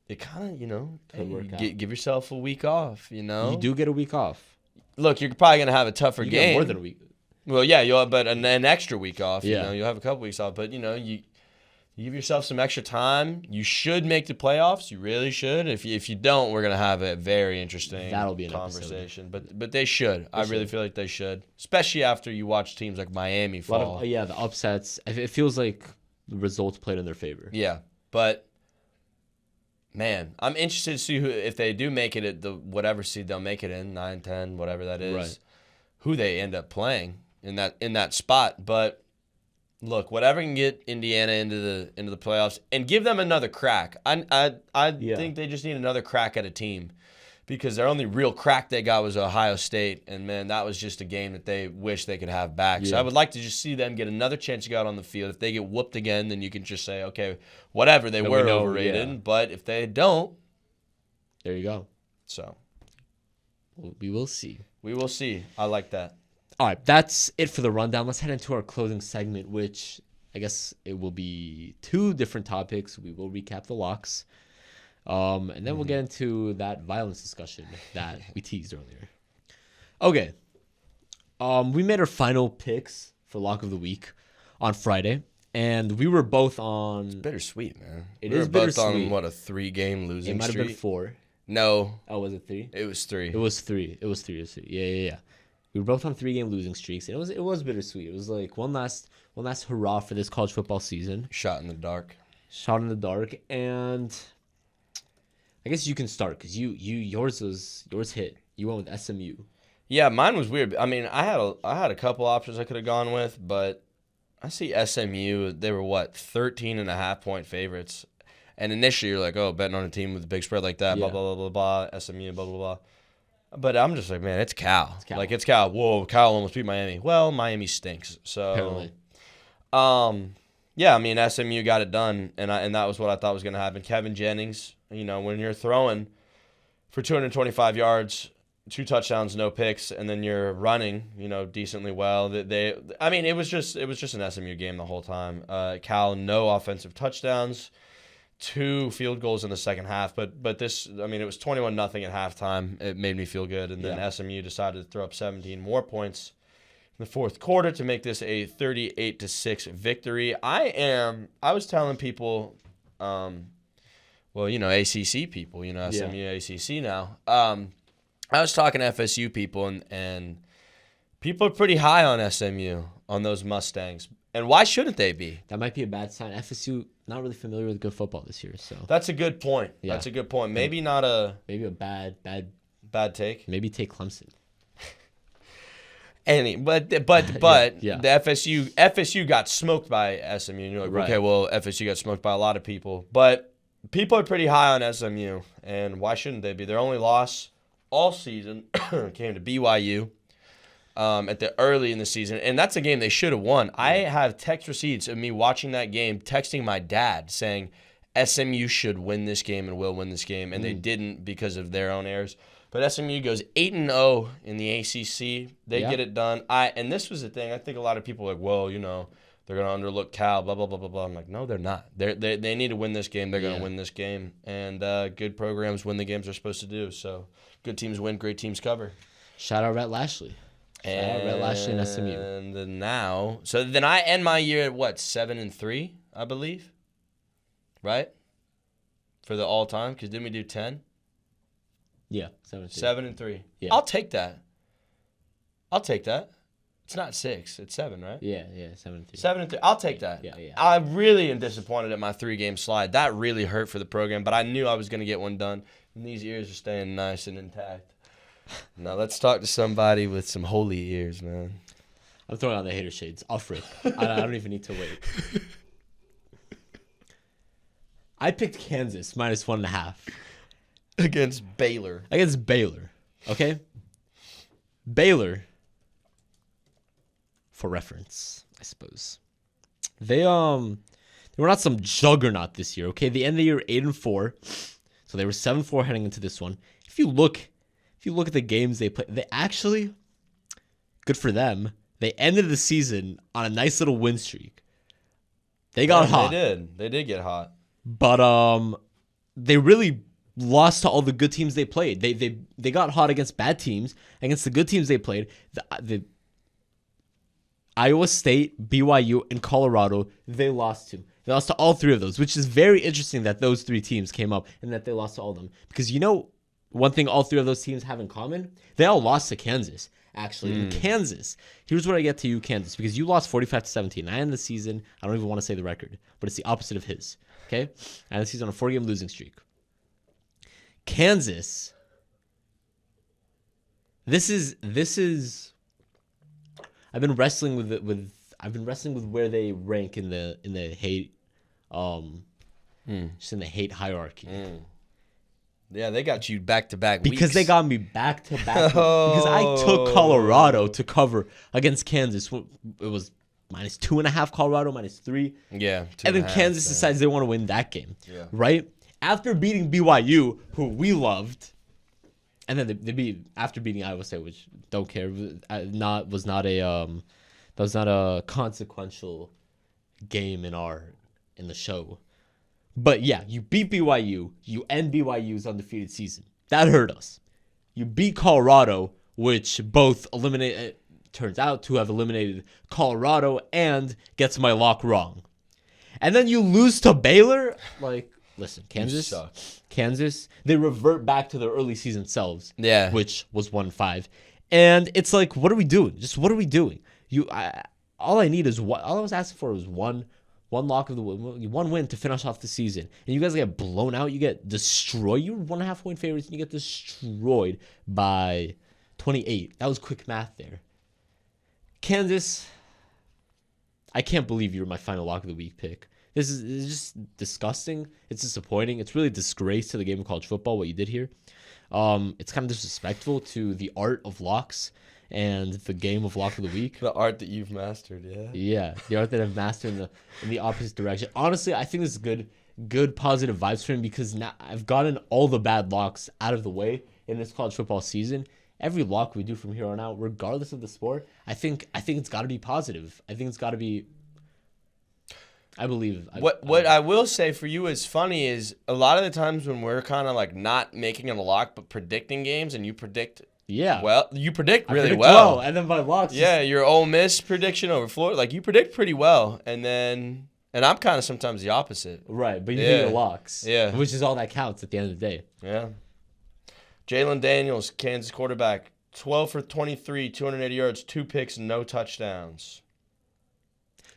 [SPEAKER 2] it kind of, give yourself a week off,
[SPEAKER 1] You do get a week off.
[SPEAKER 2] Look, you're probably going to have a tougher game.
[SPEAKER 1] Get more than a week.
[SPEAKER 2] Well, yeah, but an extra week off. Yeah. You'll have a couple weeks off. But, you give yourself some extra time. You should make the playoffs. You really should. If you don't, we're going to have a very interesting conversation. But they should. I really feel like they should, especially after you watch teams like Miami fall.
[SPEAKER 1] The upsets. It feels like the results played in their favor.
[SPEAKER 2] Yeah, but man, I'm interested to see if they do make it at the whatever seed they'll make it in, 9, 10, whatever that is, who they end up playing in that spot. But look, whatever can get Indiana into the playoffs and give them another crack. I think they just need another crack at a team, because their only real crack they got was Ohio State, and man, that was just a game that they wish they could have back. So I would like to just see them get another chance to go out on the field. If they get whooped again, then you can just say, okay, whatever, they were overrated. Yeah. But if they don't,
[SPEAKER 1] there you go.
[SPEAKER 2] So
[SPEAKER 1] we will see.
[SPEAKER 2] We will see. I like that.
[SPEAKER 1] All right, that's it for the rundown. Let's head into our closing segment, which I guess it will be 2 different topics. We will recap the locks, and then we'll get into that violence discussion that we teased earlier. Okay, we made our final picks for Lock of the Week on Friday, and we were both on...
[SPEAKER 2] It's bittersweet, man.
[SPEAKER 1] We were both on,
[SPEAKER 2] a 3-game losing streak?
[SPEAKER 1] It might have been 4.
[SPEAKER 2] No.
[SPEAKER 1] Oh, was it 3?
[SPEAKER 2] It was 3.
[SPEAKER 1] It was 3. Yeah. We were both on 3-game losing streaks, and it was bittersweet. It was like one last hurrah for this college football season.
[SPEAKER 2] Shot in the dark, and I guess you can start because yours hit. You went with SMU. Yeah, mine was weird. I mean, I had a couple options I could have gone with, but I see SMU. They were 13.5-point favorites, and initially you're like, oh, betting on a team with a big spread like that, blah blah blah blah blah, SMU, blah blah blah. But I'm just like, man, it's Cal. It's Cal. Whoa, Cal almost beat Miami. Well, Miami stinks. So,
[SPEAKER 1] apparently.
[SPEAKER 2] Yeah, I mean, SMU got it done, and that was what I thought was going to happen. Kevin Jennings, when you're throwing for 225 yards, 2 touchdowns, no picks, and then you're running, decently well. It was just an SMU game the whole time. Cal, no offensive touchdowns. 2 field goals in the second half, but this, it was 21-0 at halftime. It made me feel good, and then SMU decided to throw up 17 more points in the fourth quarter to make this a 38-6 victory. I was telling people, ACC people, SMU, ACC now. I was talking to FSU people, and people are pretty high on SMU, on those Mustangs. And why shouldn't they be?
[SPEAKER 1] That might be a bad sign. FSU not really familiar with good football this year, so
[SPEAKER 2] that's a good point. Yeah. That's a good point. Maybe a bad take.
[SPEAKER 1] Maybe take Clemson.
[SPEAKER 2] But the FSU got smoked by SMU. And you're like, okay, well, FSU got smoked by a lot of people, but people are pretty high on SMU, and why shouldn't they be? Their only loss all season came to BYU. At the early in the season, and that's a game they should have won. I have text receipts of me watching that game, texting my dad saying SMU should win this game and will win this game, and they didn't because of their own errors. But SMU goes 8-0 in the ACC. They get it done. And this was the thing. I think a lot of people are like, well, they're going to underlook Cal, blah, blah, blah, blah, blah. I'm like, no, they're not. They need to win this game. They're going to win this game. And good programs win the games they're supposed to do. So good teams win, great teams cover.
[SPEAKER 1] Shout out Rhett Lashley. And SMU.
[SPEAKER 2] And then I end my year at 7-3, I believe, right? For the all time, because didn't we do 10?
[SPEAKER 1] Yeah, 7-3.
[SPEAKER 2] 7-3.
[SPEAKER 1] Yeah,
[SPEAKER 2] I'll take that. It's not 6, it's 7, right?
[SPEAKER 1] Yeah, 7-3.
[SPEAKER 2] 7-3. I'll take that.
[SPEAKER 1] Yeah.
[SPEAKER 2] I really am disappointed at my 3-game slide. That really hurt for the program, but I knew I was going to get one done, and these ears are staying nice and intact. Now let's talk to somebody with some holy ears, man.
[SPEAKER 1] I'm throwing on the hater shades. Off rip. I don't even need to wait. I picked Kansas -1.5
[SPEAKER 2] against Baylor.
[SPEAKER 1] Okay, Baylor. For reference, I suppose they were not some juggernaut this year. Okay, they ended the year 8-4, so they were 7-4 heading into this one. If you look if you look at the games they played, they actually, good for them, they ended the season on a nice little win streak. They got hot.
[SPEAKER 2] They did get hot.
[SPEAKER 1] But they really lost to all the good teams they played. They got hot against bad teams. Against the good teams they played, the Iowa State, BYU, and Colorado, they lost to. They lost to all three of those, which is very interesting that those three teams came up and that they lost to all of them. Because one thing all three of those teams have in common, they all lost to Kansas. Actually, in Kansas, here's what I get to you, Kansas, because you lost 45-17. I end the season. I don't even want to say the record, but it's the opposite of his. Okay, I end the season on a 4-game losing streak. Kansas. This is. I've been wrestling with where they rank in the hate, just in the hate hierarchy.
[SPEAKER 2] Yeah, they got you back-to-back
[SPEAKER 1] because
[SPEAKER 2] weeks.
[SPEAKER 1] they got me back-to-back. Because I took Colorado to cover against Kansas. It was -2.5 Colorado, -3.
[SPEAKER 2] Yeah.
[SPEAKER 1] And then Kansas decides they want to win that game. Yeah. Right? After beating BYU, who we loved, and then they beat after beating Iowa State, which don't care. That was not a consequential game in the show. But yeah, you beat BYU. You end BYU's undefeated season. That hurt us. You beat Colorado, which both turns out to have eliminated Colorado and gets my lock wrong. And then you lose to Baylor. Like, listen, Kansas, they revert back to their early season selves.
[SPEAKER 2] Yeah.
[SPEAKER 1] Which was 1-5. And it's like, what are we doing? Just what are we doing? All I was asking for was one win to finish off the season. And you guys get blown out. You get destroyed. You were 1.5 point favorites, and you get destroyed by 28. That was quick math there. Kansas, I can't believe you were my final lock of the week pick. This is just disgusting. It's disappointing. It's really a disgrace to the game of college football, what you did here. It's kind of disrespectful to the art of locks and the game of lock of the week.
[SPEAKER 2] The art that you've mastered, yeah.
[SPEAKER 1] Yeah, the art that I've mastered in the opposite direction. Honestly, I think this is good positive vibes for him because now I've gotten all the bad locks out of the way in this college football season. Every lock we do from here on out, regardless of the sport, I think it's got to be positive. I think it's got to be. I believe.
[SPEAKER 2] What I will say for you is funny is a lot of the times when we're kind of like not making it a lock but predicting games and you predict.
[SPEAKER 1] Yeah.
[SPEAKER 2] Well, you predict really well.
[SPEAKER 1] And then by locks.
[SPEAKER 2] Yeah, your Ole Miss prediction over Florida, like you predict pretty well, and I'm kind of sometimes the opposite.
[SPEAKER 1] Right, but you hit your locks.
[SPEAKER 2] Yeah.
[SPEAKER 1] Which is all that counts at the end of the day.
[SPEAKER 2] Yeah. Jalen Daniels, Kansas quarterback, 12 for 23, 280 yards, 2 picks, no touchdowns.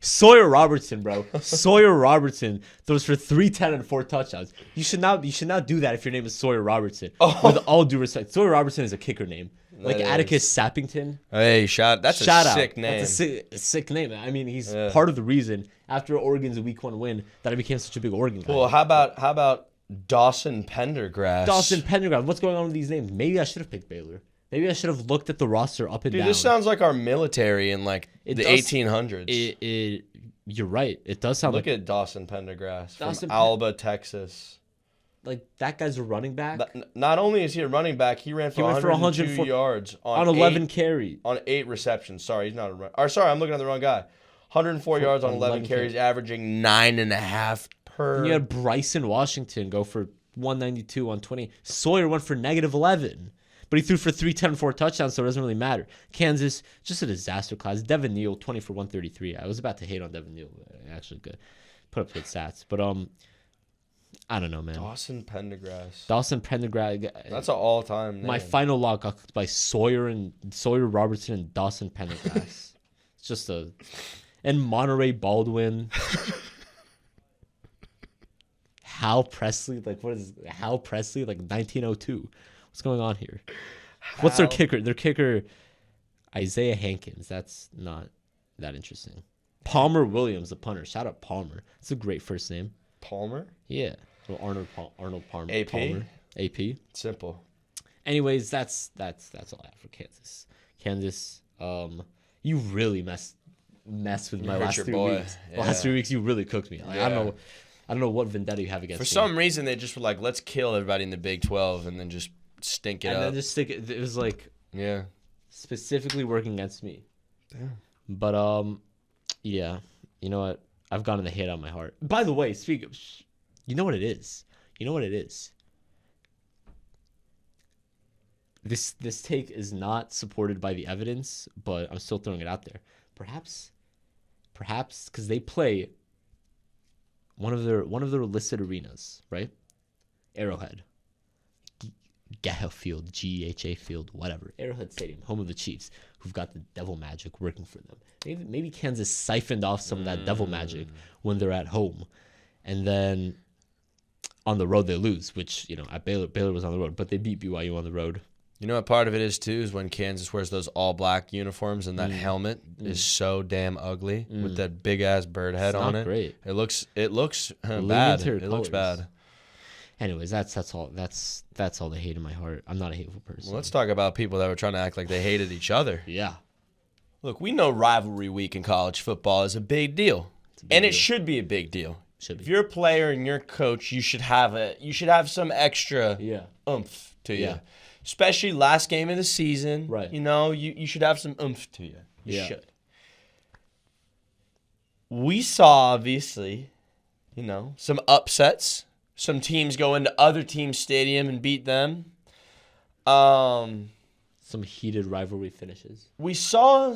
[SPEAKER 1] Sawyer Robertson, bro. Sawyer Robertson throws for 310 and 4 touchdowns. You should not do that if your name is Sawyer Robertson. Oh. With all due respect, Sawyer Robertson is a kicker name. Like Atticus Sappington.
[SPEAKER 2] Hey, that's a sick name.
[SPEAKER 1] That's a sick name. I mean, he's part of the reason after Oregon's Week 1 win that I became such a big Oregon guy.
[SPEAKER 2] Well, how about Dawson Pendergrass?
[SPEAKER 1] Dawson Pendergrass. What's going on with these names? Maybe I should have picked Baylor. Maybe I should have looked at the roster up and down.
[SPEAKER 2] Dude, this sounds like our military in like the 1800s.
[SPEAKER 1] You're right. It does sound
[SPEAKER 2] Look at Dawson Pendergrass from Alba, Texas.
[SPEAKER 1] Like, that guy's a running back?
[SPEAKER 2] Not only is he a running back, he ran for 102 yards on 11
[SPEAKER 1] carries.
[SPEAKER 2] On 8 receptions. Sorry, he's not a runner. Sorry, I'm looking at the wrong guy. 104 yards on 11 carries, averaging 9.5 per.
[SPEAKER 1] And you had Bryson Washington go for 192 on 20. Sawyer went for -11. But he threw for 310 and 4 touchdowns, so it doesn't really matter. Kansas, just a disaster class. Devin Neal, 20 for 133. I was about to hate on Devin Neal. Actually, good. Put up good stats. But I don't know, man.
[SPEAKER 2] Dawson Pendergrass.
[SPEAKER 1] That's
[SPEAKER 2] an all-time name.
[SPEAKER 1] My final lock got by Sawyer Robertson and Dawson Pendergrass. It's just and Monterey Baldwin. Hal Presley, like what is Hal Presley, like 1902. What's going on here? What's their kicker? Their kicker, Isaiah Hankins. That's not that interesting. Palmer Williams, the punter. Shout out Palmer. It's a great first name.
[SPEAKER 2] Palmer?
[SPEAKER 1] Yeah. Well, Arnold Palmer.
[SPEAKER 2] AP?
[SPEAKER 1] Palmer. AP.
[SPEAKER 2] Simple.
[SPEAKER 1] Anyways, that's all I have for Kansas. Kansas, you really messed with my last 3 weeks. Yeah. Last 3 weeks, you really cooked me. Like, yeah. I don't know what vendetta you have against me.
[SPEAKER 2] For some reason, they just were like, let's kill everybody in the Big 12 and then just stink it
[SPEAKER 1] and
[SPEAKER 2] up.
[SPEAKER 1] then just stick it. It was like specifically working against me.
[SPEAKER 2] Damn.
[SPEAKER 1] But yeah, you know what? I've gotten the hate on my heart. By the way, speak of, you know what it is. You know what it is. This take is not supported by the evidence, but I'm still throwing it out there. Perhaps, because they play one of their listed arenas, right? Arrowhead, GEHA Field, GEHA Field, whatever. Arrowhead Stadium, home of the Chiefs, who've got the devil magic working for them. Maybe Kansas siphoned off some of that devil magic when they're at home, and then on the road they lose. Which at Baylor was on the road, but they beat BYU on the road.
[SPEAKER 2] You know what part of it is too is when Kansas wears those all black uniforms and that helmet is so damn ugly with that big ass bird head on it.
[SPEAKER 1] Great.
[SPEAKER 2] It looks bad. It looks bad.
[SPEAKER 1] Anyways, that's all the hate in my heart. I'm not a hateful person.
[SPEAKER 2] Well, let's talk about people that were trying to act like they hated each other.
[SPEAKER 1] Yeah.
[SPEAKER 2] Look, we know rivalry week in college football is a big deal, it should be a big deal. If you're a player and you're a coach, you should have some extra oomph to you. Especially last game of the season.
[SPEAKER 1] Right.
[SPEAKER 2] You should have some oomph to you. You should. We saw, obviously, some upsets. Some teams go into other teams' stadium and beat them.
[SPEAKER 1] Some heated rivalry finishes.
[SPEAKER 2] We saw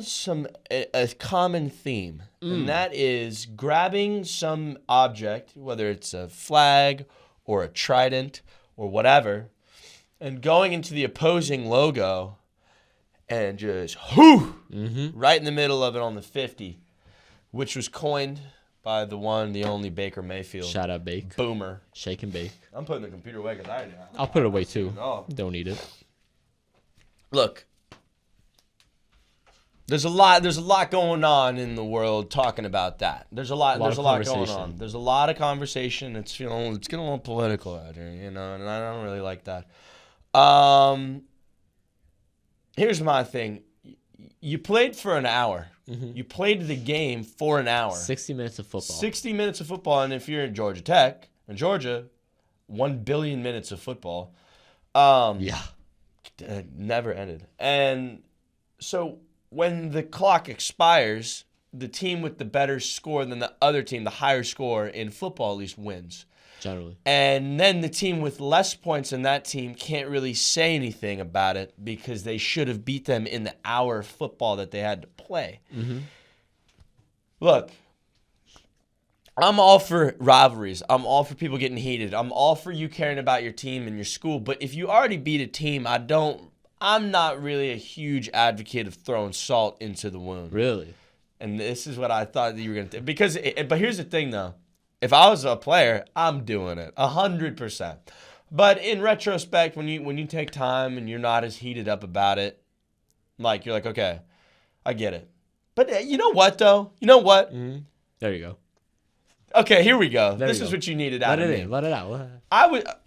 [SPEAKER 2] a common theme, and that is grabbing some object, whether it's a flag or a trident or whatever, and going into the opposing logo and just right in the middle of it on the 50, which was coined by the one, the only Baker Mayfield.
[SPEAKER 1] Shout out Bake.
[SPEAKER 2] Boomer.
[SPEAKER 1] Shake and bake.
[SPEAKER 2] I'm putting the computer away because
[SPEAKER 1] I'll put it away too. Don't need it.
[SPEAKER 2] Look, there's a lot going on in the world talking about that. There's a lot going on. There's a lot of conversation. It's getting a little political out here, and I don't really like that. Here's my thing. You played for an hour. You played the game for an hour.
[SPEAKER 1] 60 minutes of football.
[SPEAKER 2] 60 minutes of football, and if you're in Georgia Tech, in Georgia, 1 billion minutes of football. Never ended. And so when the clock expires, the team with the better score than the other team, the higher score in football at least, wins.
[SPEAKER 1] Generally. And
[SPEAKER 2] then the team with less points than that team can't really say anything about it because they should have beat them in the hour of football that they had to play. Look, I'm all for rivalries. I'm all for people getting heated. I'm all for you caring about your team and your school. But if you already beat a team, I'm not really a huge advocate of throwing salt into the wound.
[SPEAKER 1] Really?
[SPEAKER 2] And this is what I thought that you were going to do. But here's the thing, though. If I was a player, I'm doing it 100%. But in retrospect, when you take time and you're not as heated up about it, like you're like, okay, I get it. But you know what, though? You know what?
[SPEAKER 1] There you go.
[SPEAKER 2] Okay, here we go. This is what you needed out of me.
[SPEAKER 1] Let it out.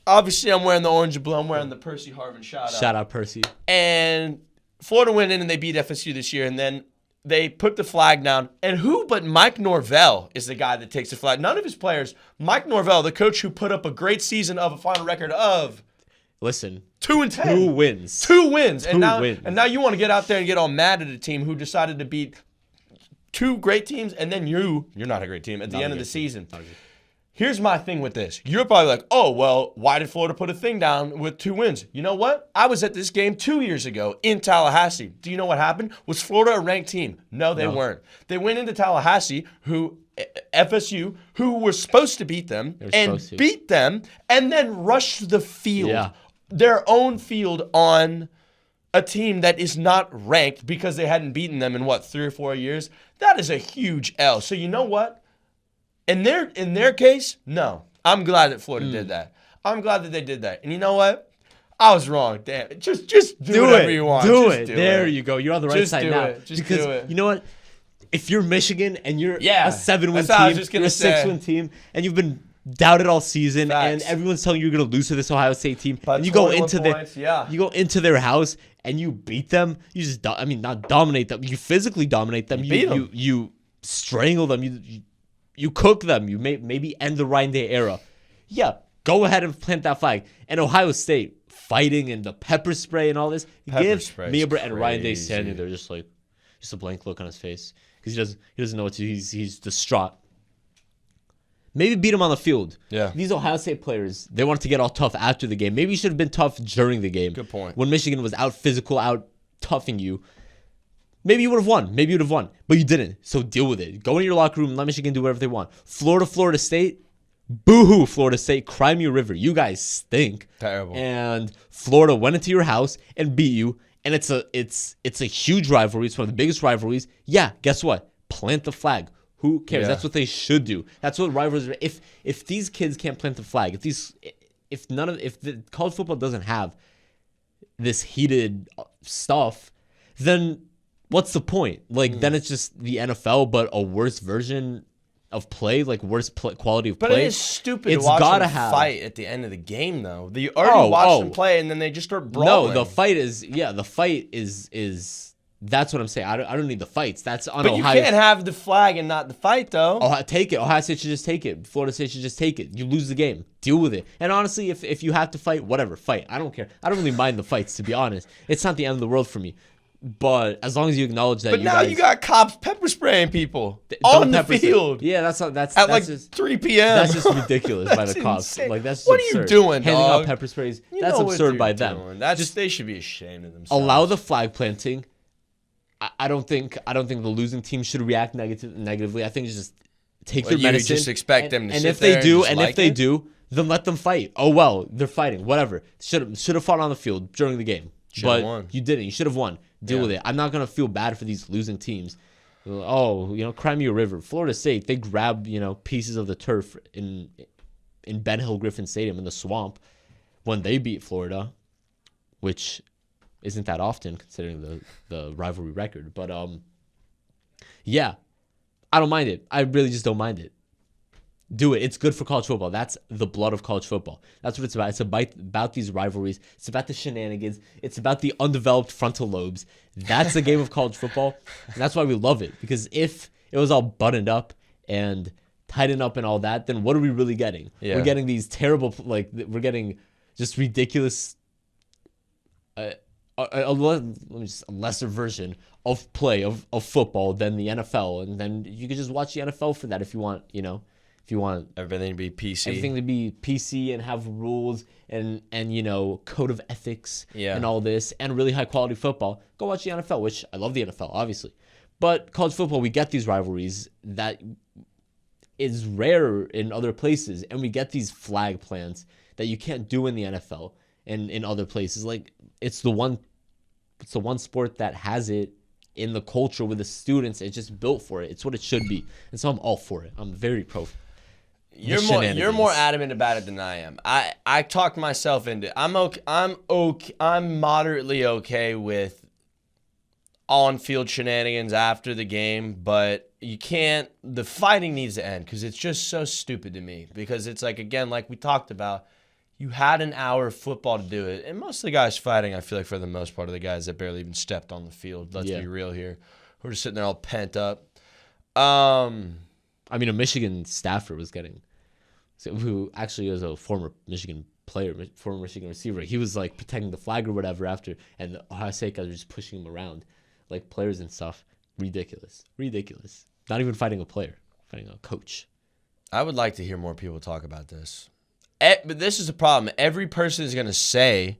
[SPEAKER 2] Obviously, I'm wearing the orange and blue. I'm wearing the Percy Harvin shout out.
[SPEAKER 1] Shout out Percy.
[SPEAKER 2] And Florida went in and they beat FSU this year, and then they put the flag down. And who but Mike Norvell is the guy that takes the flag? None of his players. Mike Norvell, the coach who put up a great season of a final record of
[SPEAKER 1] 2-10.
[SPEAKER 2] 2 wins. 2 wins. And now you want to get out there and get all mad at a team who decided to beat 2 great teams, and then you're not a great team at the end of the season. Here's my thing with this. You're probably like, oh, well, why did Florida put a thing down with 2 wins? You know what? I was at this game 2 years ago in Tallahassee. Do you know what happened? Was Florida a ranked team? No, they weren't. They went into Tallahassee, FSU, who were supposed to beat them, beat them, and then rushed the field, their own field, on a team that is not ranked because they hadn't beaten them in, 3 or 4 years? That is a huge L. So you know what? In their case, no. I'm glad that Florida did that. I'm glad that they did that. And you know what? I was wrong. Damn. Just do whatever you want.
[SPEAKER 1] Do it. There you go. You're on the right side now.
[SPEAKER 2] Just do it.
[SPEAKER 1] You know what? If you're Michigan and you're a 7-win team, you're a 6-win team, and you've been doubted all season, and everyone's telling you you're going to lose to this Ohio State team, and you go into their house and you beat them. You just, not dominate them. You physically dominate them. You strangle them. You cook them. You maybe end the Ryan Day era. Yeah, Go ahead and plant that flag. And Ohio State fighting and the pepper spray and all this. Give me a break. And Ryan Day standing there just a blank look on his face because he doesn't know what to do. He's distraught. Maybe beat him on the field.
[SPEAKER 2] Yeah.
[SPEAKER 1] These Ohio State players, they wanted to get all tough after the game. Maybe you should have been tough during the game.
[SPEAKER 2] Good point.
[SPEAKER 1] When Michigan was out physical, out toughing you. Maybe you would have won. Maybe you would have won. But you didn't. So deal with it. Go in your locker room and let Michigan do whatever they want. Florida State. Boo-hoo, Florida State. Cry me a river. You guys stink.
[SPEAKER 2] Terrible.
[SPEAKER 1] And Florida went into your house and beat you. And it's a huge rivalry. It's one of the biggest rivalries. Yeah, guess what? Plant the flag. Who cares?
[SPEAKER 2] Yeah.
[SPEAKER 1] That's what they should do. That's what rivalries are. If these kids can't plant the flag, if the college football doesn't have this heated stuff, then what's the point? Like then it's just the NFL, but a worse version of play, like worse quality of play.
[SPEAKER 2] But it is stupid to watch them fight at the end of the game, though. You already watch them play, and then they just start brawling.
[SPEAKER 1] No, the fight is. That's what I'm saying. I don't need the fights. That's on Ohio.
[SPEAKER 2] But you can't have the flag and not the fight, though.
[SPEAKER 1] Take it. Ohio State should just take it. Florida State should just take it. You lose the game. Deal with it. And honestly, if you have to fight, whatever, fight. I don't care. I don't really mind the fights, to be honest. It's not the end of the world for me. But as long as you acknowledge that,
[SPEAKER 2] but now you got cops pepper spraying people on the field.
[SPEAKER 1] Yeah, that's
[SPEAKER 2] at like
[SPEAKER 1] just,
[SPEAKER 2] 3 p.m.
[SPEAKER 1] That's just ridiculous by the cops.
[SPEAKER 2] Insane.
[SPEAKER 1] Like that's just
[SPEAKER 2] what
[SPEAKER 1] absurd.
[SPEAKER 2] are you doing,
[SPEAKER 1] handing
[SPEAKER 2] dog?
[SPEAKER 1] out pepper sprays? That's absurd by them.
[SPEAKER 2] They should be ashamed of themselves.
[SPEAKER 1] Allow the flag planting. I don't think the losing team should react negatively. I think just take their medicine.
[SPEAKER 2] You just expect them to
[SPEAKER 1] and
[SPEAKER 2] sit
[SPEAKER 1] if they
[SPEAKER 2] there
[SPEAKER 1] do,
[SPEAKER 2] and
[SPEAKER 1] if they do, then let them fight. Oh well, they're fighting. Whatever. Should have fought on the field during the game. But won. You didn't. You should have won. Deal with it. I'm not gonna feel bad for these losing teams. Oh, cry me a river. Florida State, they grab pieces of the turf in Ben Hill Griffin Stadium in the swamp when they beat Florida, which isn't that often considering the rivalry record. But yeah, I don't mind it. I really just don't mind it. Do it. It's good for college football. That's the blood of college football. That's what it's about. It's about these rivalries. It's about the shenanigans. It's about the undeveloped frontal lobes. That's the game of college football. And that's why we love it. Because if it was all buttoned up and tightened up and all that, then what are we really getting? Yeah. We're getting these terrible, we're getting just ridiculous, a lesser version of play of football than the NFL. And then you could just watch the NFL for that if you want, If you want
[SPEAKER 2] everything to be PC.
[SPEAKER 1] Everything to be PC and have rules and code of ethics and all this and really high quality football, go watch the NFL, which I love the NFL, obviously. But college football, we get these rivalries that is rare in other places, and we get these flag plants that you can't do in the NFL and in other places. Like it's the one sport that has it in the culture with the students. It's just built for it. It's what it should be. And so I'm all for it. I'm very pro.
[SPEAKER 2] You're more adamant about it than I am. I talked myself into it. I'm moderately okay with on-field shenanigans after the game, but you can't. The fighting needs to end because it's just so stupid to me. Because it's like we talked about, you had an hour of football to do it, and most of the guys fighting, I feel like for the most part, are the guys that barely even stepped on the field. Let's be real here. We're just sitting there all pent up.
[SPEAKER 1] I mean, a Michigan staffer was who actually was a former Michigan player, former Michigan receiver. He was like protecting the flag or whatever after, and the Ohio State guys were just pushing him around, like players and stuff. Ridiculous. Not even fighting a player, fighting a coach.
[SPEAKER 2] I would like to hear more people talk about this. But this is the problem. Every person is going to say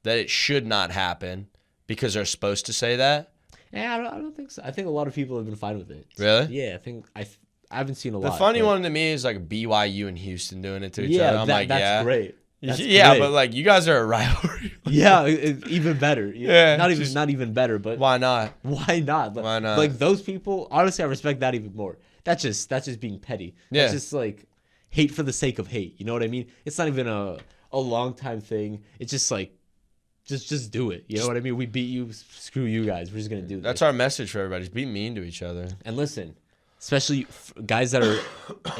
[SPEAKER 2] that it should not happen because they're supposed to say that.
[SPEAKER 1] Yeah, I don't think so. I think a lot of people have been fine with it.
[SPEAKER 2] Really?
[SPEAKER 1] Yeah, I haven't seen a lot.
[SPEAKER 2] The funny one to me is like BYU and Houston doing it to each other.
[SPEAKER 1] That's great. That's
[SPEAKER 2] great.
[SPEAKER 1] But
[SPEAKER 2] like you guys are a rivalry.
[SPEAKER 1] Yeah, even better. Yeah, not even better. But
[SPEAKER 2] why not?
[SPEAKER 1] Why not?
[SPEAKER 2] Why not?
[SPEAKER 1] Like those people, honestly, I respect that even more. That's just being petty.
[SPEAKER 2] Yeah.
[SPEAKER 1] That's just like hate for the sake of hate. You know what I mean? It's not even a long time thing. It's just like, just do it. You know what I mean? We beat you. Screw you guys. We're just gonna do this.
[SPEAKER 2] That's our message for everybody. Just be mean to each other.
[SPEAKER 1] And listen, especially guys that are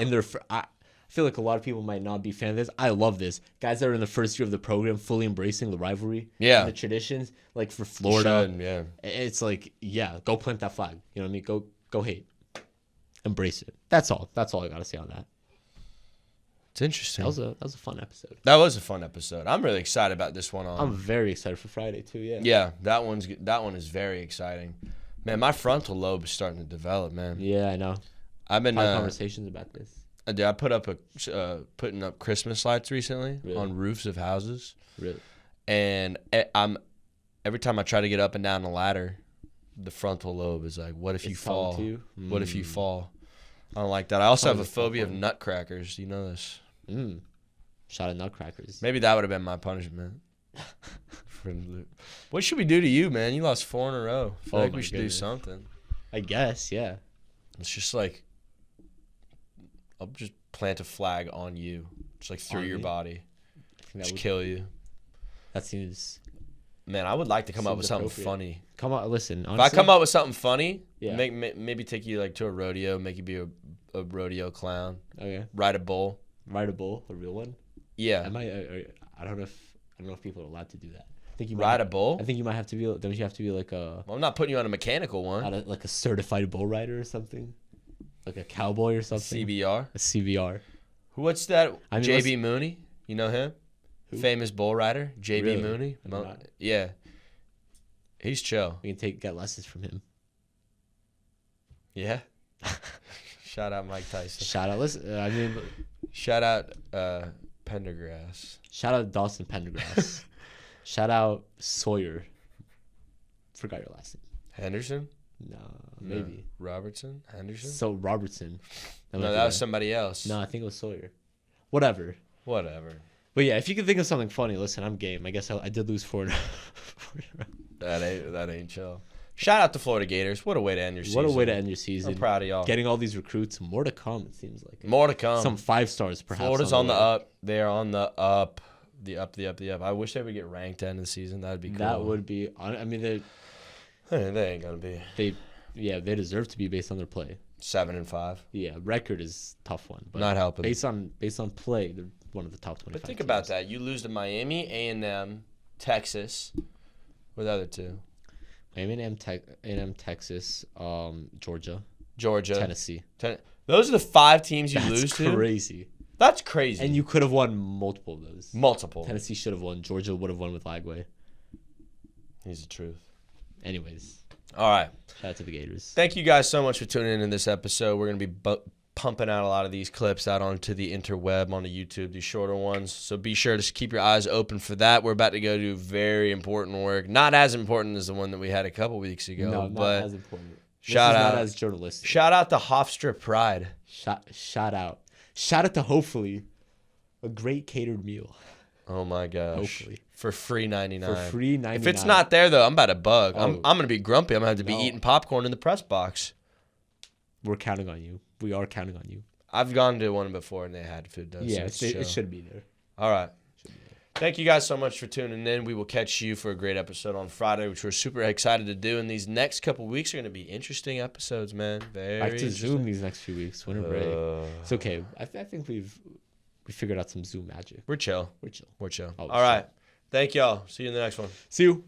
[SPEAKER 1] in their. I feel like a lot of people might not be fan of this. I love this. Guys that are in the first year of the program, fully embracing the rivalry, and the traditions. Like for Florida, it's like, go plant that flag. You know what I mean? Go hate, embrace it. That's all. That's all I gotta say on that.
[SPEAKER 2] It's interesting.
[SPEAKER 1] That was a fun episode.
[SPEAKER 2] That was a fun episode. I'm really excited about this one.
[SPEAKER 1] I'm very excited for Friday too. Yeah.
[SPEAKER 2] Yeah, that one is very exciting. Man, my frontal lobe is starting to develop, man.
[SPEAKER 1] Yeah, I know.
[SPEAKER 2] I've been
[SPEAKER 1] had conversations about this.
[SPEAKER 2] I put up putting up Christmas lights recently on roofs of houses.
[SPEAKER 1] Really?
[SPEAKER 2] And every time I try to get up and down the ladder, the frontal lobe is like, what if you fall? What if you fall? I don't like that. I also have a phobia of nutcrackers. You know this?
[SPEAKER 1] Shot at nutcrackers.
[SPEAKER 2] Maybe that would have been my punishment. What should we do to you, man? You lost 4 in a row. I feel like we should do something.
[SPEAKER 1] I guess, yeah.
[SPEAKER 2] It's just like, I'll just plant a flag on you, just like through your body, just kill you.
[SPEAKER 1] That seems.
[SPEAKER 2] Man, I would like to come up with something funny.
[SPEAKER 1] Come on, listen. Honestly,
[SPEAKER 2] if I come up with something funny, maybe take you like to a rodeo, make you be a rodeo clown.
[SPEAKER 1] Okay.
[SPEAKER 2] Ride a bull.
[SPEAKER 1] Ride a bull, a real one.
[SPEAKER 2] Yeah.
[SPEAKER 1] I don't know if people are allowed to do that. I think you
[SPEAKER 2] ride a bull.
[SPEAKER 1] I think you might have to be. Don't you have to be like a?
[SPEAKER 2] Well, I'm not putting you on a mechanical one.
[SPEAKER 1] Like a certified bull rider or something, like a cowboy or something.
[SPEAKER 2] CBR.
[SPEAKER 1] A CBR.
[SPEAKER 2] What's that? JB Mooney. You know him? Who? Famous bull rider. JB
[SPEAKER 1] really?
[SPEAKER 2] Mooney. Yeah. He's chill.
[SPEAKER 1] We can get lessons from him.
[SPEAKER 2] Yeah. Shout out Mike Tyson.
[SPEAKER 1] Shout out. Listen,
[SPEAKER 2] shout out Pendergrass.
[SPEAKER 1] Shout out Dawson Pendergrass. Shout out Sawyer. Forgot your last name.
[SPEAKER 2] Henderson?
[SPEAKER 1] No, maybe.
[SPEAKER 2] Robertson? Henderson?
[SPEAKER 1] So Robertson.
[SPEAKER 2] No, that was somebody else.
[SPEAKER 1] No, I think it was Sawyer. Whatever. But yeah, if you can think of something funny, listen, I'm game. I guess I did lose 4 in a row.
[SPEAKER 2] That ain't chill. Shout out to Florida Gators. What a way to end your season.
[SPEAKER 1] What a way to end your season.
[SPEAKER 2] I'm proud of y'all.
[SPEAKER 1] Getting all these recruits. More to come, it seems like.
[SPEAKER 2] More to come.
[SPEAKER 1] Some 5 stars, perhaps.
[SPEAKER 2] Florida's on the up. They are on the up. The up. I wish they would get ranked end of the season. That would be cool.
[SPEAKER 1] That would be. I mean, they
[SPEAKER 2] ain't going to be.
[SPEAKER 1] They deserve to be based on their play.
[SPEAKER 2] 7-5.
[SPEAKER 1] Yeah, record is a tough one. But
[SPEAKER 2] not helping.
[SPEAKER 1] Based on play, they're one of the top 25
[SPEAKER 2] But think
[SPEAKER 1] teams.
[SPEAKER 2] about that. You lose to Miami, A&M, Texas. What are the other 2?
[SPEAKER 1] Miami, A&M, Texas, Georgia, Tennessee.
[SPEAKER 2] Those are the 5 teams you lose to?
[SPEAKER 1] That's crazy.
[SPEAKER 2] That's crazy.
[SPEAKER 1] And you could have won multiple of those.
[SPEAKER 2] Multiple.
[SPEAKER 1] Tennessee should have won. Georgia would have won with Lagway.
[SPEAKER 2] He's the truth.
[SPEAKER 1] Anyways.
[SPEAKER 2] All right.
[SPEAKER 1] Shout out to the Gators.
[SPEAKER 2] Thank you guys so much for tuning in this episode. We're going to be pumping out a lot of these clips out onto the interweb, onto YouTube, these shorter ones. So be sure to keep your eyes open for that. We're about to go do very important work. Not as important as the one that we had a couple weeks ago.
[SPEAKER 1] No,
[SPEAKER 2] but
[SPEAKER 1] not as important.
[SPEAKER 2] Not
[SPEAKER 1] as journalistic.
[SPEAKER 2] Shout out to Hofstra Pride.
[SPEAKER 1] Shout out. Shout out to hopefully a great catered meal.
[SPEAKER 2] Oh my gosh.
[SPEAKER 1] Hopefully.
[SPEAKER 2] For free 99.
[SPEAKER 1] For free 99.
[SPEAKER 2] If it's not there though, I'm about to bug. I'm going to be grumpy. I'm going to have to be eating popcorn in the press box.
[SPEAKER 1] We're counting on you. We are counting on you.
[SPEAKER 2] I've gone to one before and they had food though.
[SPEAKER 1] Yeah, so it should be there.
[SPEAKER 2] All right. Thank you guys so much for tuning in. We will catch you for a great episode on Friday, which we're super excited to do. And these next couple weeks are going to be interesting episodes, man. Very
[SPEAKER 1] Back to Zoom these next few weeks. Winter break. It's okay. I think we figured out some Zoom magic.
[SPEAKER 2] We're chill.
[SPEAKER 1] All
[SPEAKER 2] right. Thank y'all. See you in the next one.
[SPEAKER 1] See you.